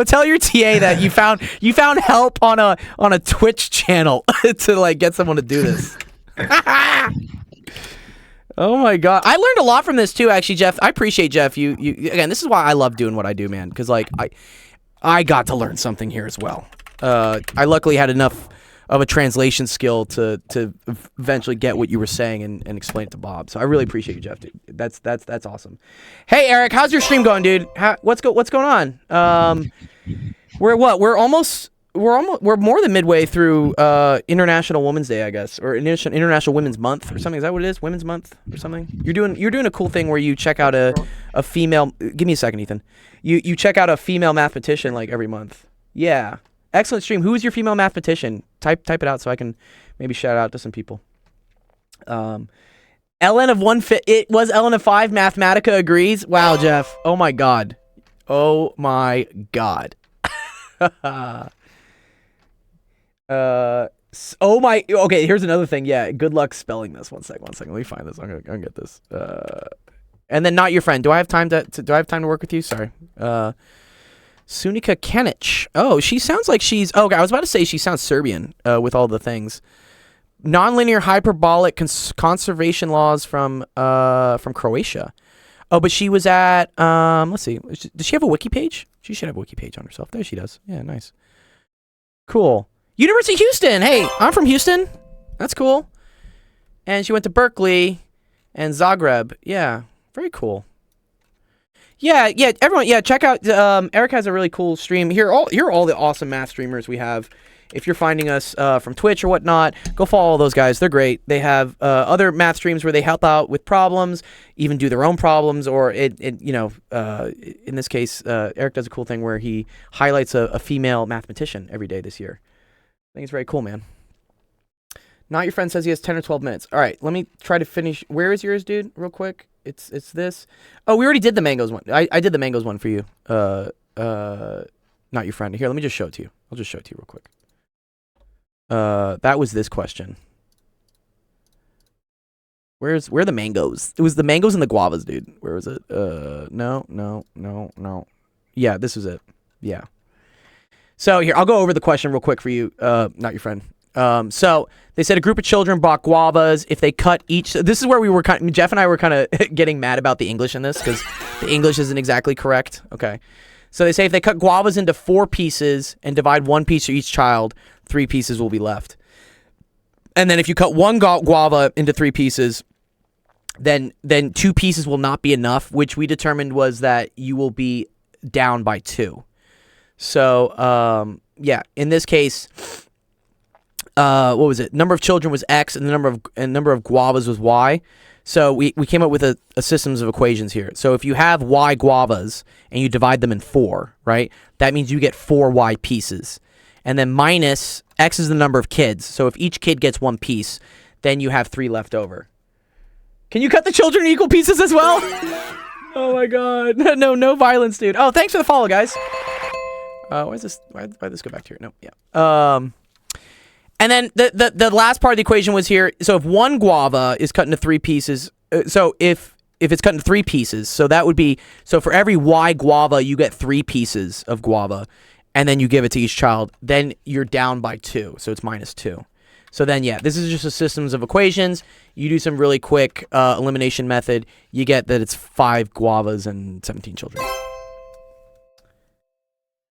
tell your TA that you found help on a Twitch channel to get someone to do this. Oh my God, I learned a lot from this too, actually, Jeff. I appreciate Jeff. You again. This is why I love doing what I do, man. Because I got to learn something here as well. I luckily had enough of a translation skill to eventually get what you were saying and explain it to Bob. So I really appreciate you, Jeff, dude. That's awesome. Hey, Eric, how's your stream going, dude? What's going on? We're more than midway through International Women's Day, I guess, or International Women's Month or something. Is that what it is? Women's Month or something? You're doing a cool thing where you check out a female. Give me a second, Ethan. You check out a female mathematician every month. Yeah. Excellent stream. Who is your female mathematician? Type it out so I can maybe shout out to some people. ln of 1/5. It was ln of 5. Mathematica agrees. Wow, Jeff. Oh my God. Oh my God. Oh my. Okay. Here's another thing. Yeah. Good luck spelling this. One second. Let me find this. I'm gonna get this. And then not your friend. Do I have time to work with you? Sorry. Sunika Kanic. Oh, she sounds like she's... Oh, okay, I was about to say she sounds Serbian with all the things. Nonlinear hyperbolic conservation laws from Croatia. Oh, but she was at... let's see. Does she have a wiki page? She should have a wiki page on herself. There she does. Yeah, nice. Cool. University of Houston. Hey, I'm from Houston. That's cool. And she went to Berkeley and Zagreb. Yeah, very cool. Yeah, everyone, check out, Eric has a really cool stream. Here are all the awesome math streamers we have. If you're finding us from Twitch or whatnot, go follow those guys. They're great. They have other math streams where they help out with problems, even do their own problems, or in this case, Eric does a cool thing where he highlights a female mathematician every day this year. I think it's very cool, man. Not your friend says he has 10 or 12 minutes. All right, let me try to finish. Where is yours, dude? Real quick. It's this. Oh, we already did the mangoes one. I did the mangoes one for you. Not your friend. Here, let me just show it to you. I'll just show it to you real quick. That was this question. Where are the mangoes? It was the mangoes and the guavas, dude. Where was it? No. Yeah, this was it. Yeah. So here, I'll go over the question real quick for you. Not your friend. So they said a group of children bought guavas. If they cut each, this is where we were Jeff and I were kind of getting mad about the English in this because the English isn't exactly correct. Okay. So they say if they cut guavas into 4 pieces and divide 1 piece for each child, 3 pieces will be left. And then if you cut 1 guava into 3 pieces, then 2 pieces will not be enough, which we determined was that you will be down by 2. So, yeah, in this case, what was it? Number of children was X, and the number of guavas was Y. So we came up with a systems of equations here. So if you have Y guavas and you divide them in 4, right? That means you get 4 Y pieces. And then minus X is the number of kids. So if each kid gets 1 piece, then you have 3 left over. Can you cut the children in equal pieces as well? Oh my god. No violence, dude. Oh, thanks for the follow, guys. Why this go back to here? No, yeah. And then the last part of the equation was here. So if 1 guava is cut into 3 pieces, so if it's cut into 3 pieces, so that would be, so for every Y guava, you get 3 pieces of guava, and then you give it to each child, then you're down by 2, so it's minus 2. So then, yeah, this is just a systems of equations. You do some really quick elimination method. You get that it's 5 guavas and 17 children.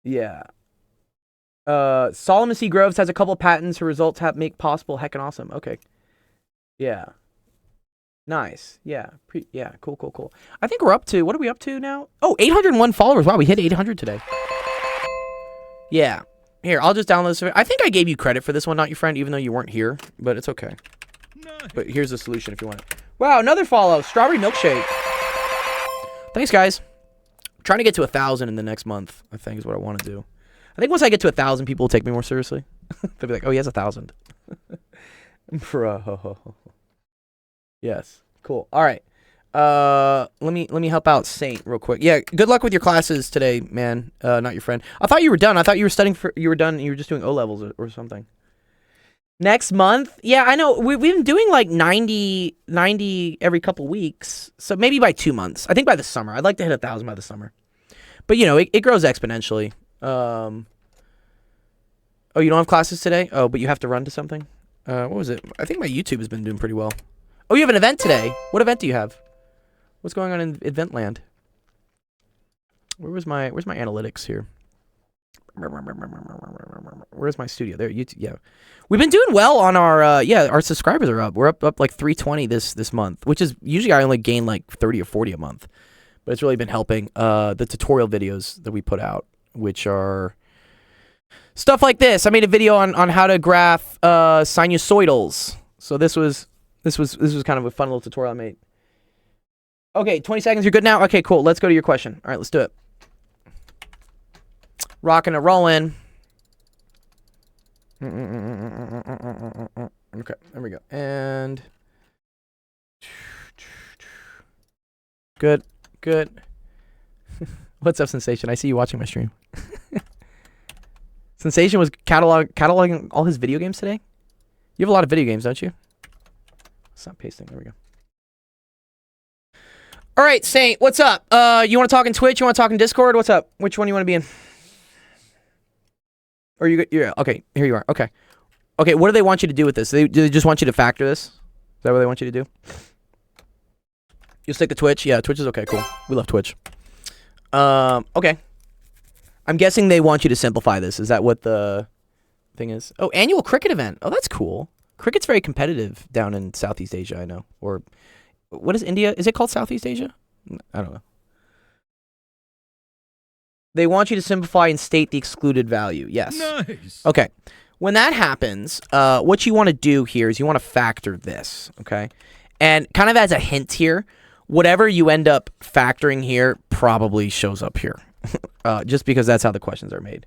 Yeah. Solomon C. Groves has a couple patents. Her results make possible heckin' awesome. Okay. Yeah. Nice. Yeah. Yeah. Cool. I think we're up to, what are we up to now? Oh, 801 followers. Wow, we hit 800 today. Yeah. Here, I'll just download this. I think I gave you credit for this one, not your friend, even though you weren't here, but it's okay. Nice. But here's the solution if you want it. Wow, another follow. Strawberry milkshake. Thanks, guys. I'm trying to get to 1,000 in the next month, I think is what I want to do. I think once I get to 1,000, people will take me more seriously. They'll be like, oh, he has 1,000. Bro. Yes. Cool. All right. Let me help out Saint real quick. Yeah, good luck with your classes today, man. Not your friend. I thought you were done. I thought you were done and you were just doing O-levels or something. Next month? Yeah, I know. We've been doing like 90 every couple weeks. So maybe by 2 months. I think by the summer. I'd like to hit 1,000 by the summer. But, you know, it grows exponentially. Oh, you don't have classes today? Oh, but you have to run to something? What was it? I think my YouTube has been doing pretty well. Oh, you have an event today. What event do you have? What's going on in event land? Where's my analytics here? Where's my studio? There, YouTube. Yeah, we've been doing well on our our subscribers are up. We're up like 320 this month, which is usually I only gain like 30 or 40 a month, but it's really been helping. The tutorial videos that we put out, which are stuff like this. I made a video on how to graph sinusoidals. So this was kind of a fun little tutorial I made. Okay, 20 seconds. You're good now? Okay, cool. Let's go to your question. All right, let's do it. Rocking and rolling. Okay, there we go. And good. What's up, Sensation? I see you watching my stream. Sensation was cataloging all his video games today? You have a lot of video games, don't you? Stop pasting. There we go. All right, Saint, what's up? You want to talk in Twitch? You want to talk in Discord? What's up? Which one do you want to be in? Or you're okay. Here you are. Okay. What do they want you to do with this? Do they just want you to factor this? Is that what they want you to do? You'll stick to Twitch? Yeah, Twitch is okay. Cool. We love Twitch. Okay. I'm guessing they want you to simplify this. Is that what the thing is? Oh, annual cricket event. Oh, that's cool. Cricket's very competitive down in Southeast Asia, I know. Or what is India? Is it called Southeast Asia? I don't know. They want you to simplify and state the excluded value. Yes. Nice. Okay. When that happens, what you want to do here is you want to factor this, okay? And kind of as a hint here, whatever you end up factoring here probably shows up here. Just because that's how the questions are made.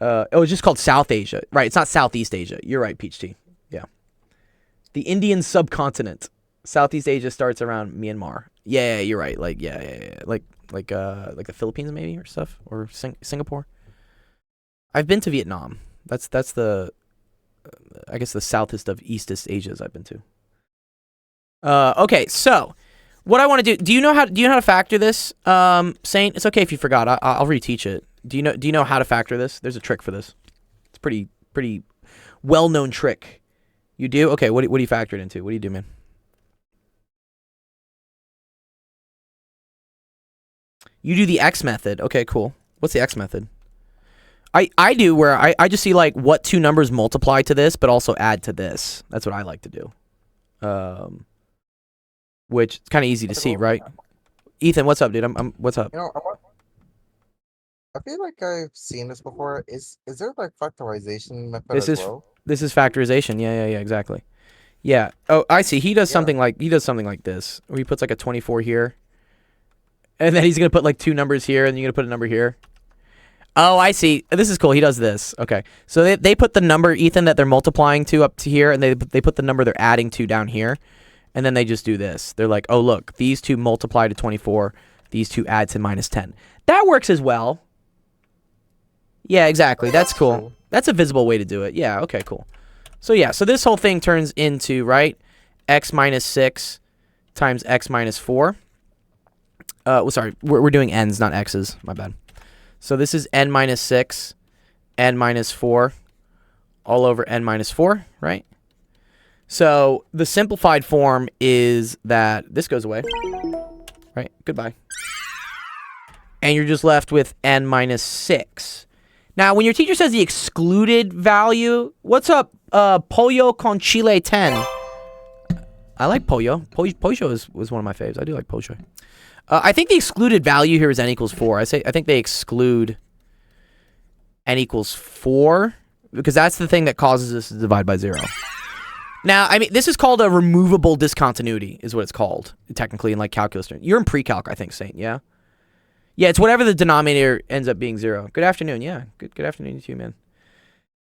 It was just called South Asia. Right, it's not Southeast Asia. You're right, Peach Tea. Yeah. The Indian subcontinent. Southeast Asia starts around Myanmar. Yeah, you're right. Like yeah. Like the Philippines maybe or stuff or Singapore. I've been to Vietnam. That's the I guess the southest of Eastest Asias I've been to. Okay, so what I want to do you know how to factor this? Saint, it's okay if you forgot. I'll reteach it. Do you know how to factor this? There's a trick for this. It's pretty well-known trick. You do? Okay, what do you factor it into? What do you do, man? You do the X method. Okay, cool. What's the X method? I do where I just see like what two numbers multiply to this, but also add to this. That's what I like to do. Which is kind of easy to see, right? Ethan, what's up, dude? I'm what's up? You know, I feel like I've seen this before. Is there like factorization method This as is well? this is factorization. Yeah, exactly. Yeah. Oh, I see. He does something like this, where he puts like a 24 here, and then he's gonna put like two numbers here, and you're gonna put a number here. Oh, I see. This is cool. He does this. Okay. So they put the number, Ethan, that they're multiplying to up to here, and they put the number they're adding to down here, and then they just do this. They're like, oh, look, these two multiply to 24. These two add to minus 10. That works as well. Yeah, exactly. That's cool. That's a visible way to do it. Yeah, okay, cool. So yeah, so this whole thing turns into, right, x minus 6 times x minus 4. Well, sorry, we're doing n's, not x's. My bad. So this is n minus 6, n minus 4, all over n minus 4, right? So the simplified form is that this goes away, right? Goodbye. And you're just left with n minus 6. Now, when your teacher says the excluded value, what's up, Pollo con Chile 10? I like Pollo. Pollo was one of my faves. I do like Pollo. I think the excluded value here is n equals 4. I think they exclude n equals 4 because that's the thing that causes us to divide by 0. Now, I mean, this is called a removable discontinuity is what it's called, technically, in like calculus terms. You're in pre-calc, I think, Saint, yeah? Yeah, it's whatever the denominator ends up being 0. Good afternoon, yeah. Good afternoon to you, man.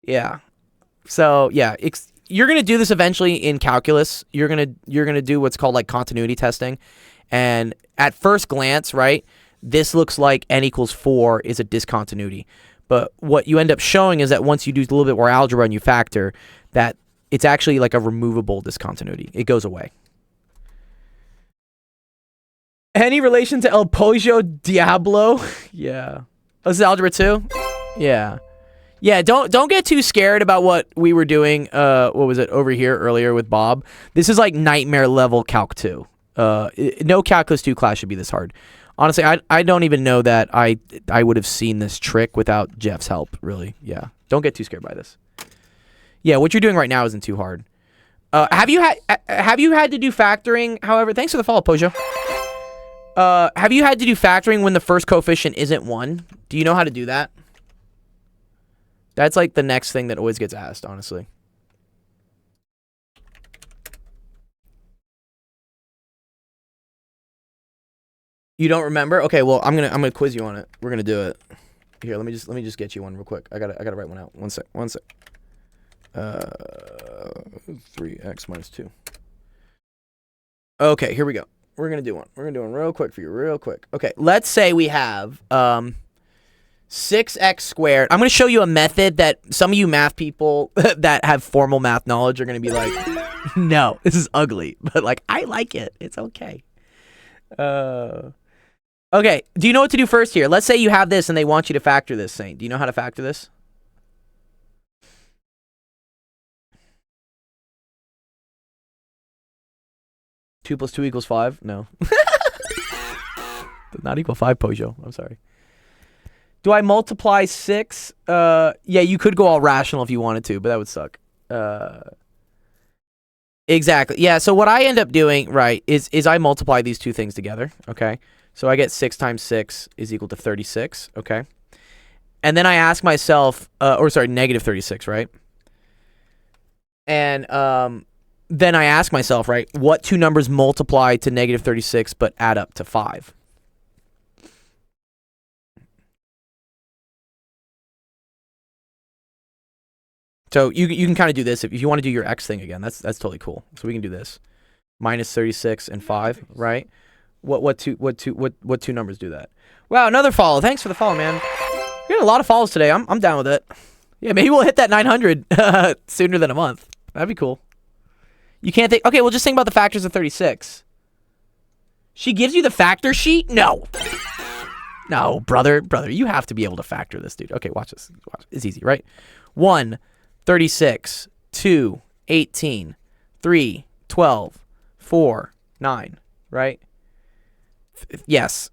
Yeah. So, yeah, you're going to do this eventually in calculus. You're going to do what's called like continuity testing. And at first glance, right, this looks like n equals 4 is a discontinuity. But what you end up showing is that once you do a little bit more algebra and you factor, that it's actually like a removable discontinuity. It goes away. Any relation to El Pollo Diablo? Yeah. Oh, this is algebra 2? Yeah. Yeah, don't get too scared about what we were doing, what was it, over here earlier with Bob. This is like nightmare level Calc 2. No Calculus 2 class should be this hard. Honestly, I don't even know that I would have seen this trick without Jeff's help, really. Yeah. Don't get too scared by this. Yeah, what you're doing right now isn't too hard. Have you had to do factoring, however? Thanks for the follow, Pojo. Have you had to do factoring when the first coefficient isn't 1? Do you know how to do that? That's like the next thing that always gets asked, honestly. You don't remember? Okay, well, I'm gonna quiz you on it. We're gonna do it. Here, let me just get you one real quick. I gotta write one out. One sec. 3x minus 2. Okay, here we go. We're gonna do one. We're gonna do one real quick for you, real quick. Okay, let's say we have 6x squared. I'm gonna show you a method that some of you math people that have formal math knowledge are gonna be like, no, this is ugly. But like, I like it. It's okay. Okay, do you know what to do first here? Let's say you have this and they want you to factor this, Saint. Do you know how to factor this? Two plus 2 equals 5? No. Does not equal 5, Pojo. I'm sorry. Do I multiply 6? Yeah, you could go all rational if you wanted to, but that would suck. Exactly. Yeah, so what I end up doing, right, is I multiply these two things together, okay? So I get 6 times 6 is equal to 36, okay? And then I ask myself, negative 36, right? And then I ask myself, right, what two numbers multiply to negative 36 but add up to 5? So you can kind of do this if you want to do your x thing again. That's totally cool. So we can do this. Minus 36 and 5, right? What two numbers do that? Wow, another follow. Thanks for the follow, man. We got a lot of follows today. I'm down with it. Yeah, maybe we'll hit that 900 sooner than a month. That'd be cool. You can't think. Okay, well, just think about the factors of 36. She gives you the factor sheet? No. No, brother, you have to be able to factor this, dude. Okay, watch this. It's easy, right? 1, 36, 2, 18, 3, 12, 4, 9, right? Yes.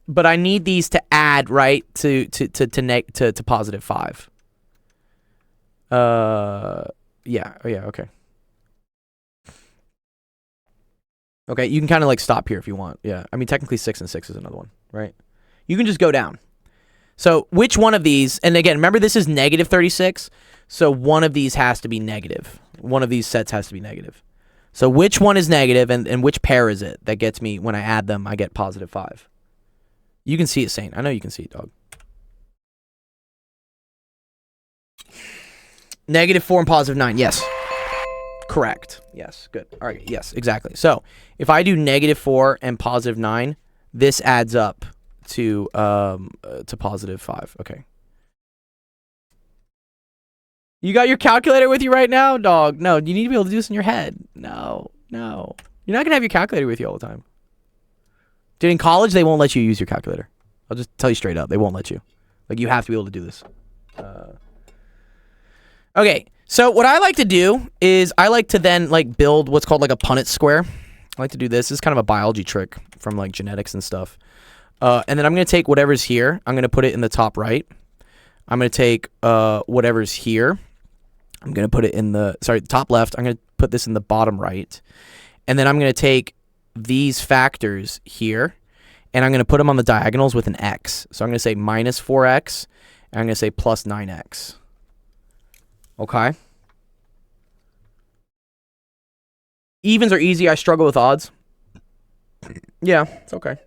But I need these to add, right, to positive 5. Yeah. Oh, yeah, okay. Okay, you can kind of like stop here if you want. Yeah, I mean, technically 6 and 6 is another one, right? You can just go down. So which one of these, and again, remember this is negative 36, so one of these has to be negative. One of these sets has to be negative. So which one is negative and which pair is it that gets me, when I add them, I get positive 5? You can see it, Saint. I know you can see it, dog. Negative 4 and positive 9, yes. Correct. Yes, good. All right, yes, exactly. So if I do negative 4 and positive 9, this adds up to positive 5. Okay. You got your calculator with you right now, dog? No, you need to be able to do this in your head. No. You're not gonna have your calculator with you all the time. Dude, in college, they won't let you use your calculator. I'll just tell you straight up, they won't let you. Like, you have to be able to do this. Okay. So what I like to do is I like to then like build what's called like a Punnett square. I like to do this. This is kind of a biology trick from like genetics and stuff. And then I'm going to take whatever's here. I'm going to put it in the top right. I'm going to take whatever's here. I'm going to put it in the top left. I'm going to put this in the bottom right. And then I'm going to take these factors here and I'm going to put them on the diagonals with an X. So I'm going to say minus 4x and I'm going to say plus 9x. Okay. Evens are easy. I struggle with odds. Yeah, it's okay.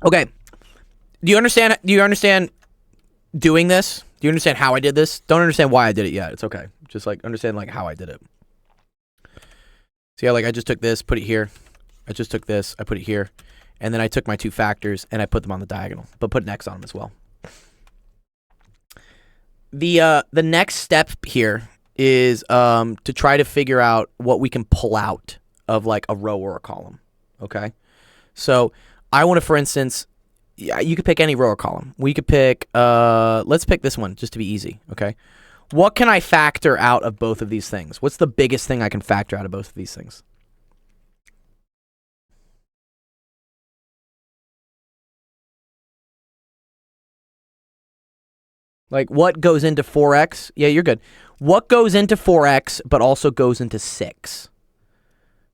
Okay. Do you understand doing this? Do you understand how I did this? Don't understand why I did it yet. It's okay. Just like understand like how I did it. See how like I just took this, put it here. I just took this, I put it here. And then I took my two factors and I put them on the diagonal, but put an X on them as well. The next step here is to try to figure out what we can pull out of like a row or a column. Okay, so I want to, for instance, you could pick any row or column. We could pick let's pick this one just to be easy. Okay, what can I factor out of both of these things? What's the biggest thing I can factor out of both of these things? Like, what goes into 4x? Yeah, you're good. What goes into 4x, but also goes into 6?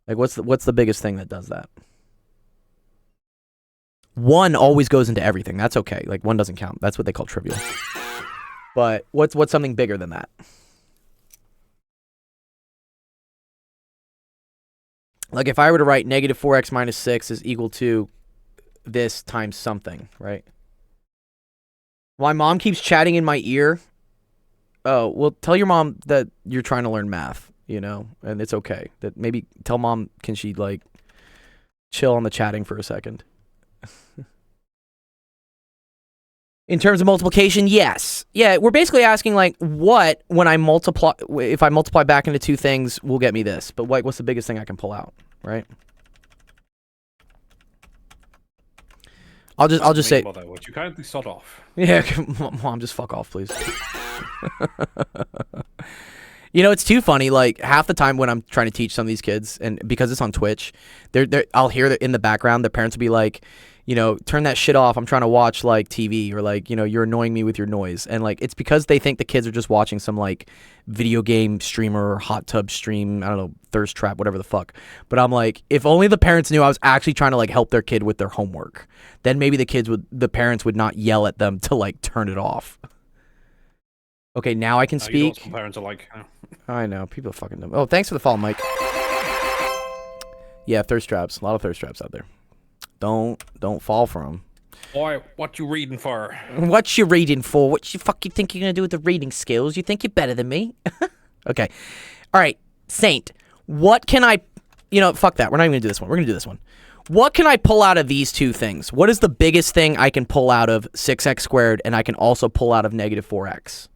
Like, what's the biggest thing that does that? 1 always goes into everything. That's okay. Like, 1 doesn't count. That's what they call trivial. But what's something bigger than that? Like, if I were to write negative 4x minus 6 is equal to this times something, right? My mom keeps chatting in my ear. Oh, well, tell your mom that you're trying to learn math, you know, and it's okay. That maybe tell mom, can she like chill on the chatting for a second? In terms of multiplication, yes. Yeah, we're basically asking like what, when I multiply, if I multiply back into two things, will get me this. But like, what's the biggest thing I can pull out, right? I'll just say. Would you kindly sod off? Yeah, mom, just fuck off, please. You know, it's too funny. Like half the time when I'm trying to teach some of these kids, and because it's on Twitch, I'll hear that in the background. Their parents will be like, you know, turn that shit off. I'm trying to watch like TV, or like, you know, you're annoying me with your noise. And like, it's because they think the kids are just watching some like video game streamer or hot tub stream. I don't know, thirst trap, whatever the fuck. But I'm like, if only the parents knew I was actually trying to like help their kid with their homework, then maybe the parents would not yell at them to like turn it off. Okay, now I can speak. You know what some parents are like. I know, people are fucking dumb. Oh, thanks for the follow, Mike. Yeah, thirst traps. A lot of thirst traps out there. Don't fall for them. Boy, what you reading for? What you reading for? What you fucking think you're gonna do with the reading skills? You think you're better than me? Okay. All right, Saint. What can I... You know, fuck that. We're not even gonna do this one. We're gonna do this one. What can I pull out of these two things? What is the biggest thing I can pull out of 6x squared, and I can also pull out of negative 4x?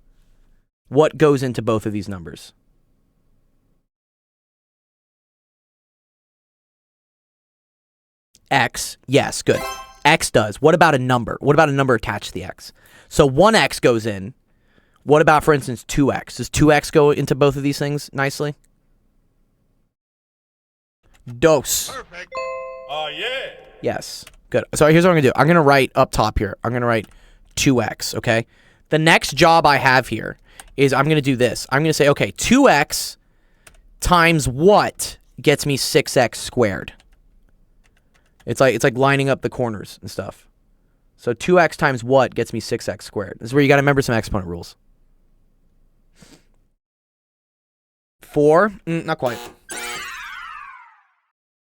What goes into both of these numbers? X. Yes, good. X does. What about a number? What about a number attached to the X? So 1x goes in. What about, for instance, 2x? Does 2x go into both of these things nicely? Dose. Perfect. Oh, yeah. Yes. Good. So here's what I'm going to do. I'm going to write up top here. I'm going to write 2x, okay? The next job I have here is I'm going to do this. I'm going to say, okay, 2x times what gets me 6x squared? It's like lining up the corners and stuff. So 2x times what gets me 6x squared? This is where you got to remember some exponent rules. 4? Not quite.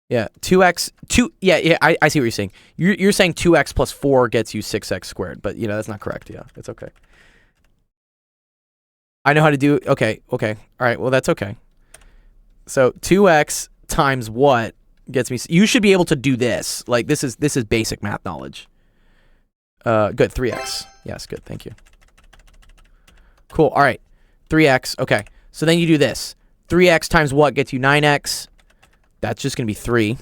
Yeah, 2x, yeah, I see what you're saying. You're saying 2x plus 4 gets you 6x squared, but, you know, that's not correct. Yeah, it's okay. I know how to do, okay. All right, well, that's okay. So 2x times what gets me, you should be able to do this. Like, this is basic math knowledge. Good, 3x. Yes, good, thank you. Cool, all right, 3x, okay. So then you do this. 3x times what gets you 9x? That's just going to be 3.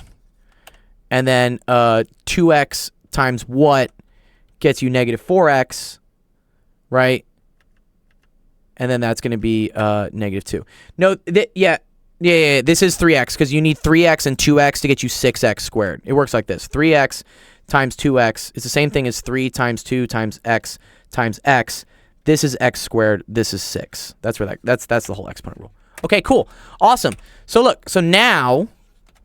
And then 2x times what gets you negative 4x, right? And then that's going to be negative 2. No, yeah, this is 3x because you need 3x and 2x to get you 6x squared. It works like this. 3x times 2x is the same thing as 3 times 2 times x times x. This is x squared. This is 6. That's where that's the whole exponent rule. Okay, cool. Awesome. So look, so now...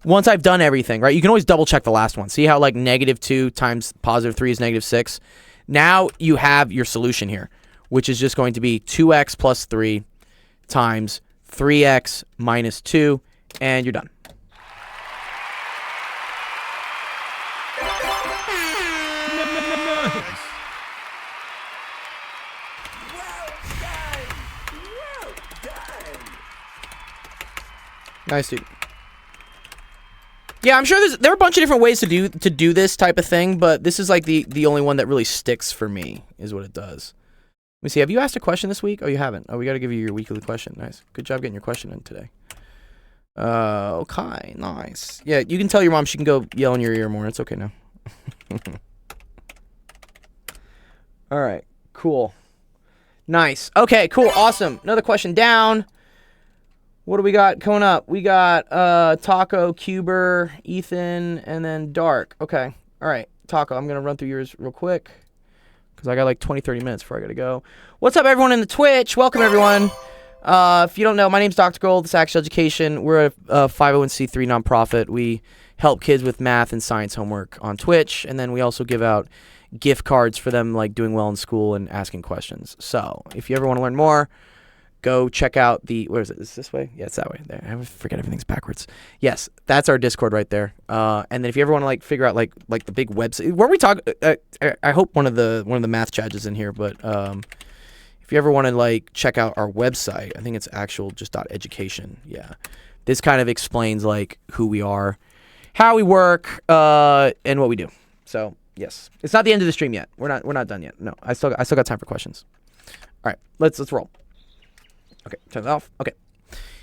Once I've done everything, right, you can always double check the last one. See how like negative 2 times positive 3 is negative 6? Now you have your solution here, which is just going to be 2x plus 3 times 3x minus 2, and you're done. Well done. Nice, dude. Yeah, I'm sure there are a bunch of different ways to do this type of thing, but this is like the only one that really sticks for me, is what it does. Let me see. Have you asked a question this week? Oh, you haven't. Oh, we got to give you your weekly question. Nice. Good job getting your question in today. Okay, nice. Yeah, you can tell your mom she can go yell in your ear more. It's okay now. All right, cool. Nice. Okay, cool, awesome. Another question down. What do we got coming up? We got Taco, Cuber, Ethan, and then Dark. Okay. All right. Taco, I'm going to run through yours real quick because I got like 20, 30 minutes before I got to go. What's up, everyone in the Twitch? Welcome, everyone. If you don't know, my name's Dr. Gold. This is Actual Education. We're a 501c3 nonprofit. We help kids with math and science homework on Twitch, and then we also give out gift cards for them like doing well in school and asking questions. So if you ever want to learn more, go check out the, where is it? Is this way? Yeah, it's that way. There. I forget everything's backwards. Yes, that's our Discord right there. And then if you ever want to like figure out like the big website where we talk, I hope one of the math chats is in here. But if you ever want to like check out our website, I think it's actual just .education. Yeah, this kind of explains like who we are, how we work, and what we do. So yes, it's not the end of the stream yet. We're not done yet. No, I still got time for questions. All right, let's roll. Okay, turn it off. Okay.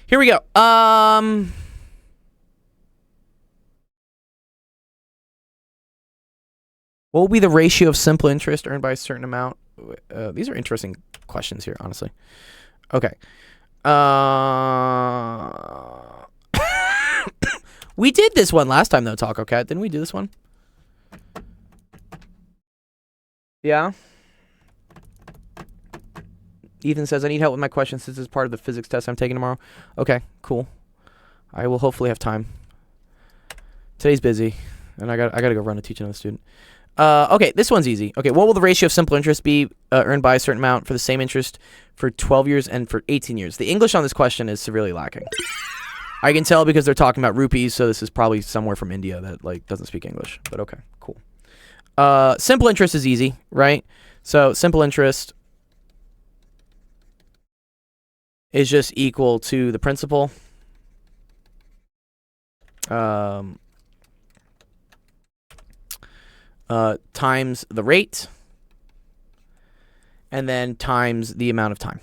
Here we go. What will be the ratio of simple interest earned by a certain amount? These are interesting questions here, honestly. Okay. We did this one last time, though, Taco Cat. Didn't we do this one? Yeah. Ethan says, I need help with my questions since it's part of the physics test I'm taking tomorrow. Okay, cool. I will hopefully have time. Today's busy, and I gotta go run to teach another student. Okay, this one's easy. Okay, what will the ratio of simple interest be earned by a certain amount for the same interest for 12 years and for 18 years? The English on this question is severely lacking. I can tell because they're talking about rupees, so this is probably somewhere from India that like doesn't speak English. But okay, cool. Simple interest is easy, right? So simple interest is just equal to the principal times the rate, and then times the amount of time.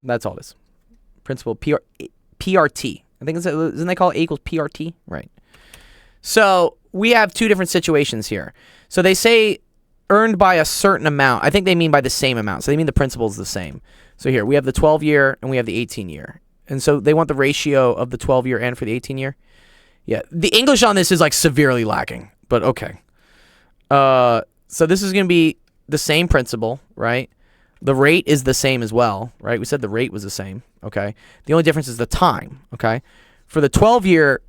That's all it is. Principal PRT. I think isn't they call it A equals PRT? Right. So we have two different situations here. So they say earned by a certain amount. I think they mean by the same amount. So they mean the principal is the same. So here we have the 12-year and we have the 18-year. And so they want the ratio of the 12-year and for the 18-year. Yeah. The English on this is like severely lacking, but okay. So this is going to be the same principal, right? The rate is the same as well, right? We said the rate was the same, okay? The only difference is the time, okay? For the 12-year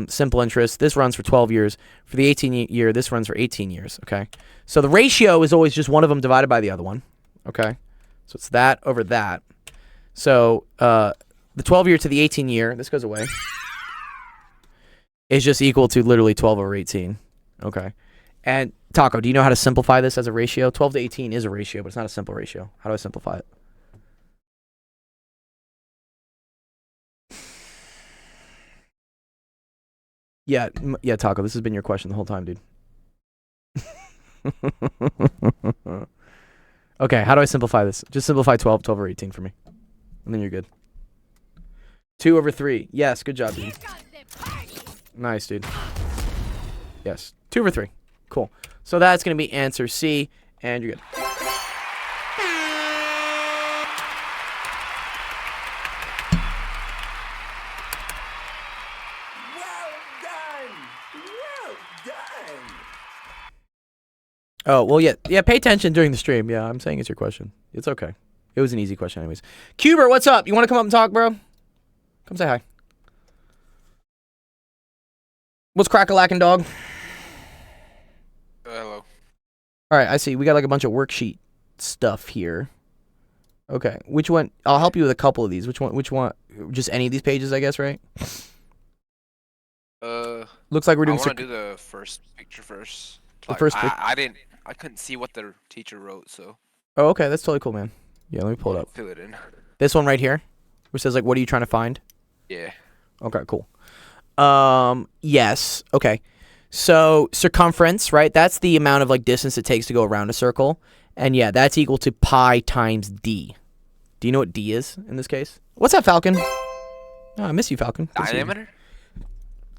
simple interest, this runs for 12 years. For the 18-year, this runs for 18 years, okay? So the ratio is always just one of them divided by the other one, okay? So it's that over that. So the 12-year to the 18-year, this goes away, is just equal to literally 12 over 18, okay? And Taco, do you know how to simplify this as a ratio? 12 to 18 is a ratio, but it's not a simple ratio. How do I simplify it? Yeah, Taco, this has been your question the whole time, dude. Okay, how do I simplify this? Just simplify 12 over 18 for me. And then you're good. 2 over 3. Yes, good job, dude. Nice, dude. Yes, 2 over 3. Cool. So that's going to be answer C, and you're good. Well done. Well done. Oh, well, yeah, pay attention during the stream. Yeah, I'm saying it's your question. It's okay. It was an easy question anyways. Cuber, what's up? You want to come up and talk, bro? Come say hi. What's crack-a-lackin', dog? Hello. All right, I see. We got like a bunch of worksheet stuff here. Okay, which one? I'll help you with a couple of these. Which one? Just any of these pages, I guess, right? Looks like we're doing. I want to do the first picture first. The first I couldn't see what the teacher wrote, so. Oh, okay, that's totally cool, man. Yeah, let me pull it up. Fill it in. This one right here, which says like, "What are you trying to find?" Yeah. Okay, cool. Yes. Okay. So circumference, right? That's the amount of like distance it takes to go around a circle. And yeah, that's equal to pi times d. Do you know what d is in this case? What's up, Falcon? Oh, I miss you, Falcon. Good to see you. Diameter?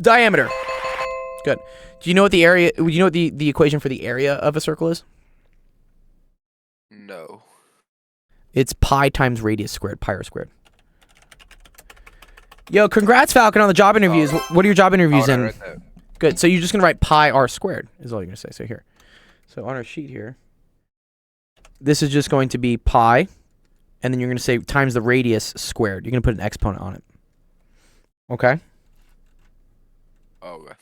Diameter. Good. Do you know what the area, do you know what the equation for the area of a circle is? No. It's pi times radius squared, pi r squared. Yo, congrats, Falcon, on the job interviews. What are your job interviews in? Good. So you're just going to write pi r squared is all you're going to say. So here. So on our sheet here, this is just going to be pi, and then you're going to say times the radius squared. You're going to put an exponent on it. Okay? Okay.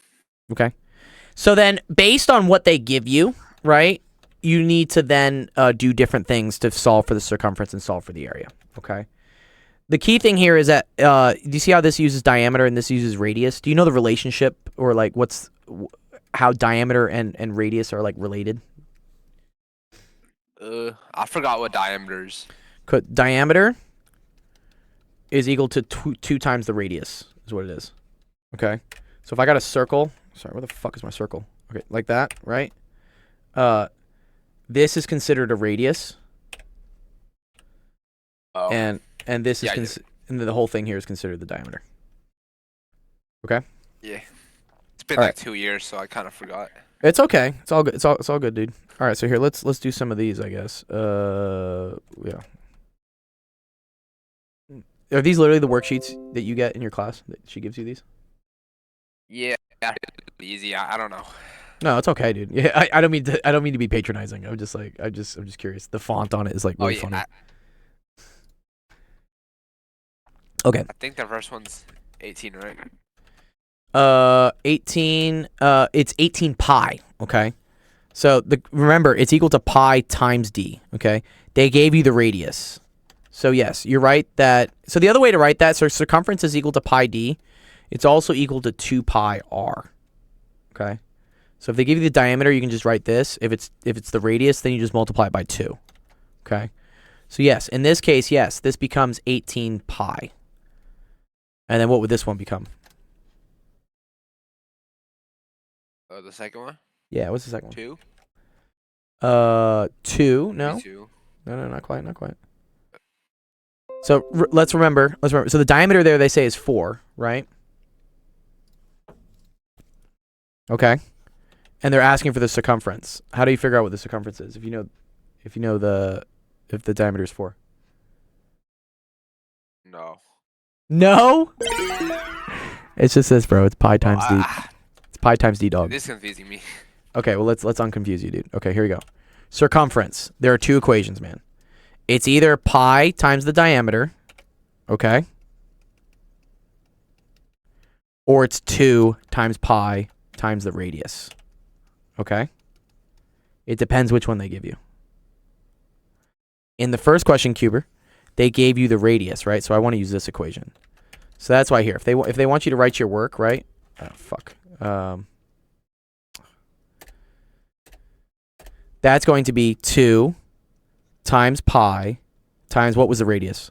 Okay. So then based on what they give you, right, you need to then do different things to solve for the circumference and solve for the area. Okay? The key thing here is that, do you see how this uses diameter and this uses radius? Do you know the relationship or like how diameter and radius are like related? I forgot what diameters. Diameter is equal to two times the radius is what it is. Okay? So if I got a circle, sorry, where the fuck is my circle? Okay, like that, right? This is considered a radius. Oh. And this is and the whole thing here is considered the diameter. Okay? Yeah. It's been All like right. 2 years, so I kind of forgot. It's okay. It's all good. It's all good, dude. All right, so here let's do some of these, I guess. Yeah. Are these literally the worksheets that you get in your class that she gives you these? Yeah. Easy. I don't know. No, it's okay, dude. Yeah, I don't mean to be patronizing. I'm just curious. The font on it is like really funny. Okay. I think the first one's 18, right? 18. It's 18 pi. Okay. So remember, it's equal to pi times d. Okay. They gave you the radius. So yes, you're right that. So the other way to write that, so circumference is equal to pi d. It's also equal to 2 pi r. Okay. So if they give you the diameter, you can just write this. If it's the radius, then you just multiply it by 2. Okay? So yes, in this case, yes, this becomes 18 pi. And then what would this one become? The second one? Yeah, what's the second one? 2? 2, no. 2. No, not quite. So let's remember. So the diameter there they say is 4, right? Okay. And they're asking for the circumference. How do you figure out what the circumference is if the diameter is 4? No. No? It's just this, bro. It's pi times d. It's pi times d, dog. This is confusing me. Okay, well let's unconfuse you, dude. Okay, here we go. Circumference. There are 2 equations, man. It's either pi times the diameter, okay? Or it's 2 times pi times the radius. Okay? It depends which one they give you. In the first question, Cuber, they gave you the radius, right? So I want to use this equation. So that's why here, if they want you to write your work, right? Oh, fuck. That's going to be 2 times pi times what was the radius?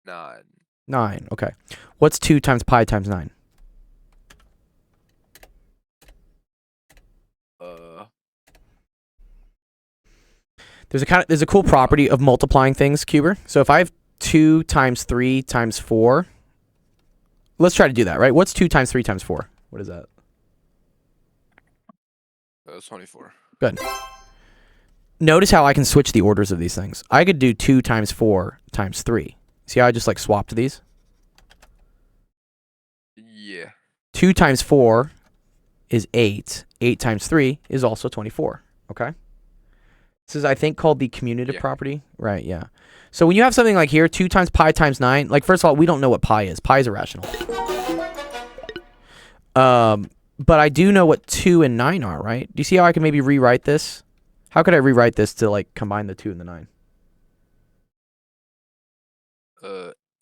9. 9. Okay. What's 2 times pi times 9? There's a cool property of multiplying things, Cuber. So if I have 2 times 3 times 4, let's try to do that, right? What's 2 times 3 times 4? What is that? 24. Good. Notice how I can switch the orders of these things. I could do 2 times 4 times 3. See how I just like swapped these? Yeah. 2 times 4 is 8. 8 times 3 is also 24. Okay? This is, I think, called the commutative property. Right, yeah. So when you have something like here, 2 times pi times 9, like, first of all, we don't know what pi is. Pi is irrational. But I do know what 2 and 9 are, right? Do you see how I can maybe rewrite this? How could I rewrite this to, like, combine the 2 and the 9?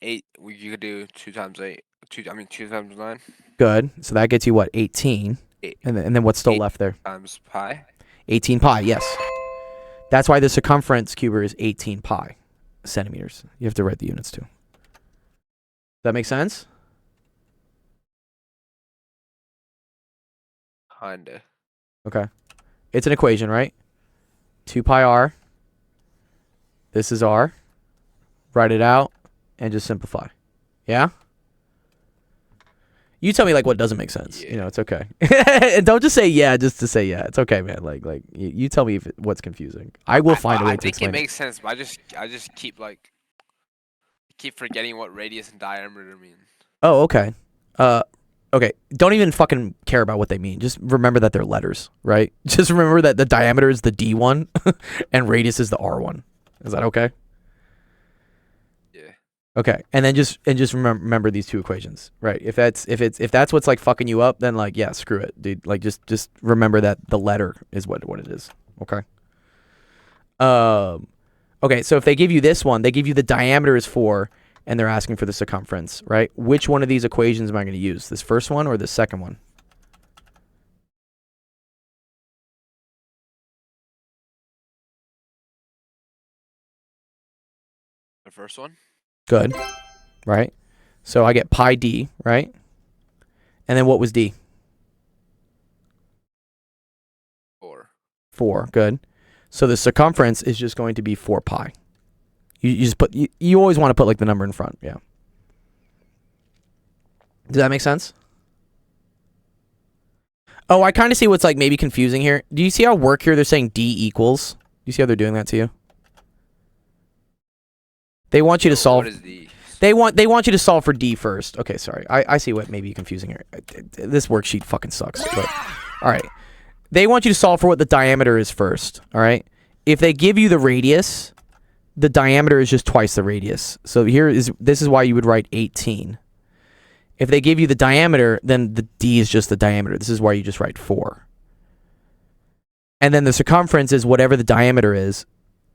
8. You could do 2 times 8. 2 times 9. Good. So that gets you, what, 18? 8. And then what's still left there? Times pi. 18 pi, yes. That's why the circumference, Cuber, is 18 pi centimeters. You have to write the units too. Does that make sense? Kinda. Okay. It's an equation, right? 2 pi r. This is r. Write it out and just simplify. Yeah? You tell me like what doesn't make sense. Yeah. You know, it's okay. And don't just say yeah just to say yeah. It's okay, man. Like you tell me what's confusing. I will find a way to explain I think it makes sense, but I just keep forgetting what radius and diameter mean. Oh, okay. Okay. Don't even fucking care about what they mean. Just remember that they're letters, right? Just remember that the diameter is the D one and radius is the R one. Is that okay? Yeah. Okay. And then just remember these 2 equations, right? If that's what's like fucking you up, then like yeah, screw it, dude. Like just remember that the letter is what it is. Okay. Okay, so if they give you this one, they give you the diameter is 4 and they're asking for the circumference, right? Which one of these equations am I going to use? This first one or the second one? The first one? Good. Right? So I get pi d, right? And then what was d? 4. 4. Good. So the circumference is just going to be 4 pi. You just put you always want to put like the number in front, yeah. Does that make sense? Oh, I kind of see what's like maybe confusing here. Do you see how work here they're saying d equals? Do you see how they're doing that to you? They want you to solve. What is the? They want you to solve for d first. Okay, sorry. I see what may be confusing here. This worksheet fucking sucks. But all right, they want you to solve for what the diameter is first. All right. If they give you the radius, the diameter is just twice the radius. So this is why you would write 18. If they give you the diameter, then the d is just the diameter. This is why you just write 4. And then the circumference is whatever the diameter is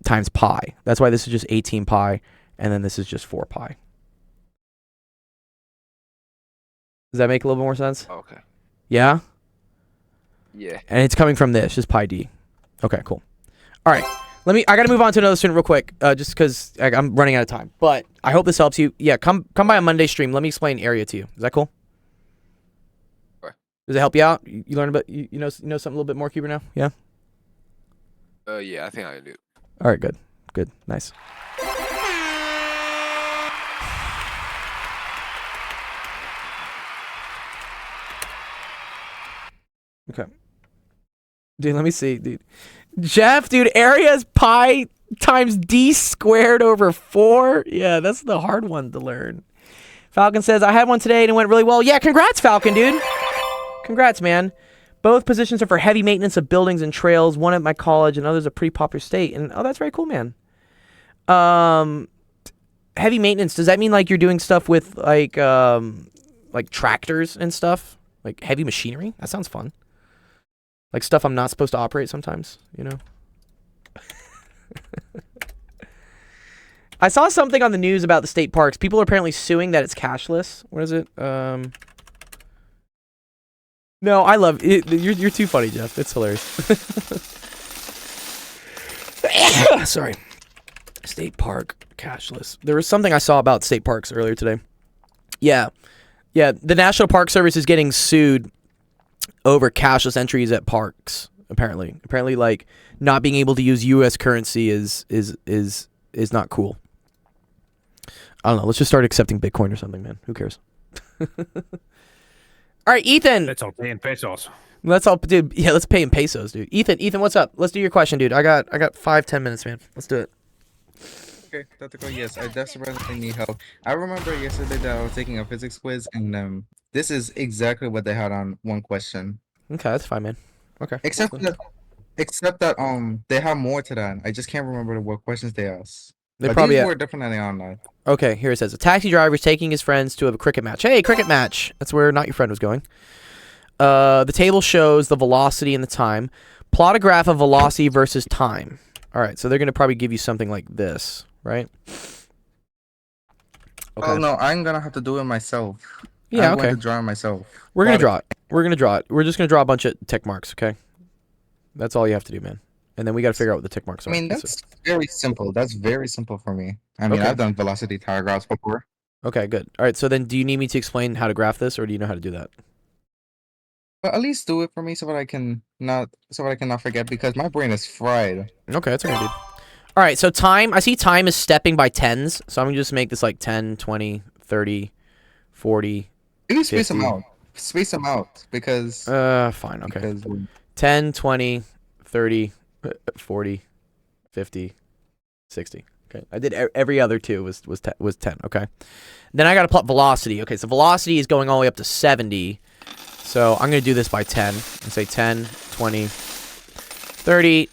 times pi. That's why this is just 18 pi, and then this is just 4 pi. Does that make a little bit more sense? Okay. Yeah? Yeah. And it's coming from this, just pi d. Okay, cool. All right. I gotta move on to another student real quick, just because I'm running out of time. But I hope this helps you. Yeah, come by a Monday stream. Let me explain area to you. Is that cool? Sure. Does it help you out? You learn about you know something a little bit more, Cuber now? Yeah. Yeah, I think I do. All right, good, nice. Okay. Dude, let me see, dude. Jeff, dude, area is pi times d squared over 4. Yeah, that's the hard one to learn. Falcon says, I had one today and it went really well. Yeah, congrats, Falcon, dude. Congrats, man. Both positions are for heavy maintenance of buildings and trails. One at my college and others a pretty popular state. And oh, that's very cool, man. Heavy maintenance, does that mean like you're doing stuff with like tractors and stuff? Like heavy machinery? That sounds fun. Like stuff I'm not supposed to operate sometimes, you know? I saw something on the news about the state parks. People are apparently suing that it's cashless. What is it? No, I love it. You're too funny, Jeff. It's hilarious. Sorry. State park cashless. There was something I saw about state parks earlier today. Yeah. The National Park Service is getting sued over cashless entries at parks. Apparently, like not being able to use U.S. currency is not cool. I don't know. Let's just start accepting Bitcoin or something, man. Who cares? All right, Ethan. Let's all pay in pesos. Let's all, dude. Yeah, let's pay in pesos, dude. Ethan, what's up? Let's do your question, dude. I got 5-10 minutes, man. Let's do it. Okay, Tactical, yes, I desperately need help. I remember yesterday that I was taking a physics quiz, and this is exactly what they had on one question. Okay, that's fine, man. Okay. Except that they have more to that. I just can't remember what questions they asked. They But probably these were different than the online. Okay, here it says a taxi driver is taking his friends to a cricket match. Hey, cricket match. That's where Not Your Friend was going. The table shows the velocity and the time. Plot a graph of velocity versus time. All right, so they're going to probably give you something like this, right? Okay. Oh no, I'm gonna have to do it myself. Yeah, I'm okay. going to draw it myself. We're going to Plot draw it. We're just going to draw a bunch of tick marks, okay? That's all you have to do, man. And then we got to figure out what the tick marks are. I mean, that's very simple. That's very simple for me. I mean, Okay. I've done velocity tire graphs before. Okay, good. All right, so then do you need me to explain how to graph this, or do you know how to do that? But at least do it for me so that I can not forget, because my brain is fried. Okay, that's okay, dude. All right, so time, I see time is stepping by tens, so I'm going to just make this like 10, 20, 30, 40. Maybe space them 50. out. Space them out, because... Fine, okay. because 10, 20, 30, 40, 50, 60. Okay, I did every other two was 10, okay? Then I got to plot velocity. Okay, so velocity is going all the way up to 70. So I'm going to do this by 10 and say 10, 20, 30,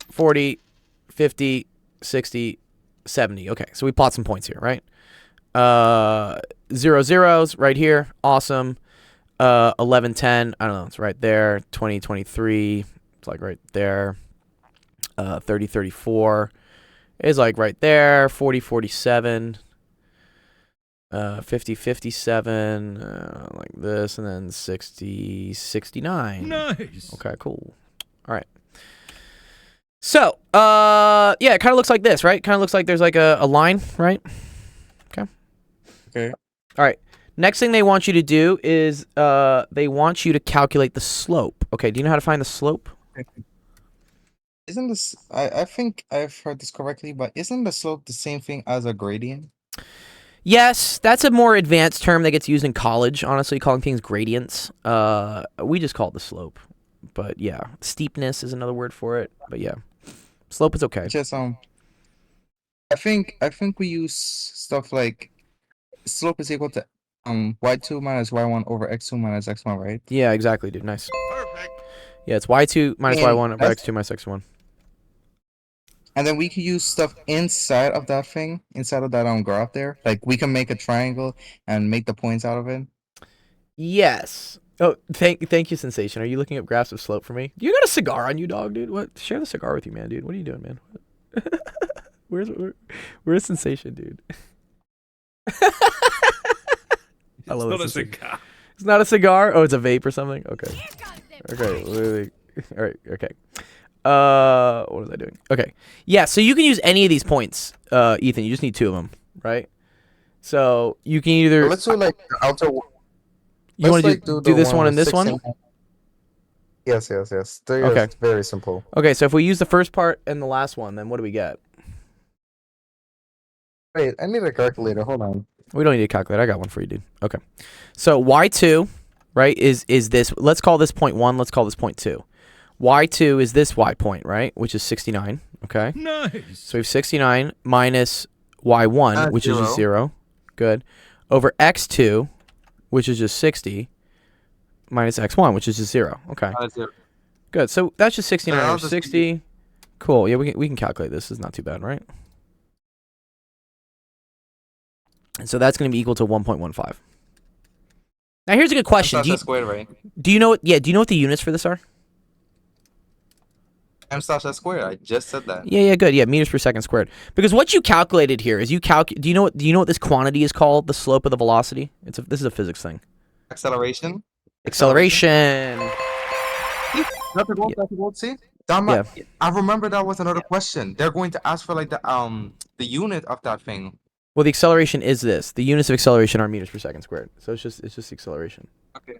40, 50, 60, 70. Okay, so we plot some points here, right? 0 zeros right here. Awesome. 11, 10. I don't know. It's right there. 20, 23. It's like right there. 30, 34 is like right there. 40, 47. 50, 57. Like this. And then 60, 69. Nice. Okay, cool. All right. So, yeah, it kind of looks like this, right? Kind of looks like there's like a line, right? Okay. Okay. All right. Next thing they want you to do is they want you to calculate the slope. Okay, do you know how to find the slope? Isn't this... I think I've heard this correctly, but isn't the slope the same thing as a gradient? Yes, that's a more advanced term that gets used in college, honestly, calling things gradients. We just call it the slope. But yeah, steepness is another word for it. But yeah, slope is okay. Just I think we use stuff like slope is equal to y2 minus y1 over x2 minus x1, right? Yeah, exactly, dude. Nice. Yeah, it's y2 minus And y1 over that's- x2 minus x1. And then we can use stuff inside of that thing, inside of that graph there. Like we can make a triangle and make the points out of it. Yes. Oh, thank you, Sensation. Are you looking up graphs of slope for me? You got a cigar on you, dog, dude? What? Share the cigar with you, man, dude. What are you doing, man? Where's Sensation, dude? I love It's not this. a cigar. It's not a cigar. Oh, it's a vape or something. Okay. Okay. All right. Okay. What was I doing? Okay. Yeah. So you can use any of these points, Ethan. You just need 2 of them, right? So you can either Let's do like the outer. you want to like, do the this one with and this 6 one. and- Yes, yes, yes. They're Okay. just very simple. Okay. So if we use the first part and the last one, then what do we get? Wait, I need a calculator. Hold on. We don't need a calculator. I got one for you, dude. Okay. So y2, right, is this. Let's call this point 1. Let's call this point 2. Y2 is this y point, right, which is 69. Okay. Nice. So we have 69 minus y1, which is just 0. Good. Over x2, which is just 60, minus x1, which is just 0. Okay. Good. So that's just 69 I'll over just 60. Cool. Yeah, we can calculate this. It's not too bad, right? And so that's going to be equal to 1.15. Now here's a good question. Squared, right? Do you know what? Yeah. Do you know what the units for this are? M slash S squared. I just said that. Yeah. Yeah. Good. Yeah. Meters per second squared. Because what you calculated here is do you know what this quantity is called? The slope of the velocity. This is a physics thing. Acceleration. Acceleration. Dr. Gold, see? Yeah. I remember that was another question. They're going to ask for like the unit of that thing. Well, the acceleration is this. The units of acceleration are meters per second squared. So it's just acceleration. Okay.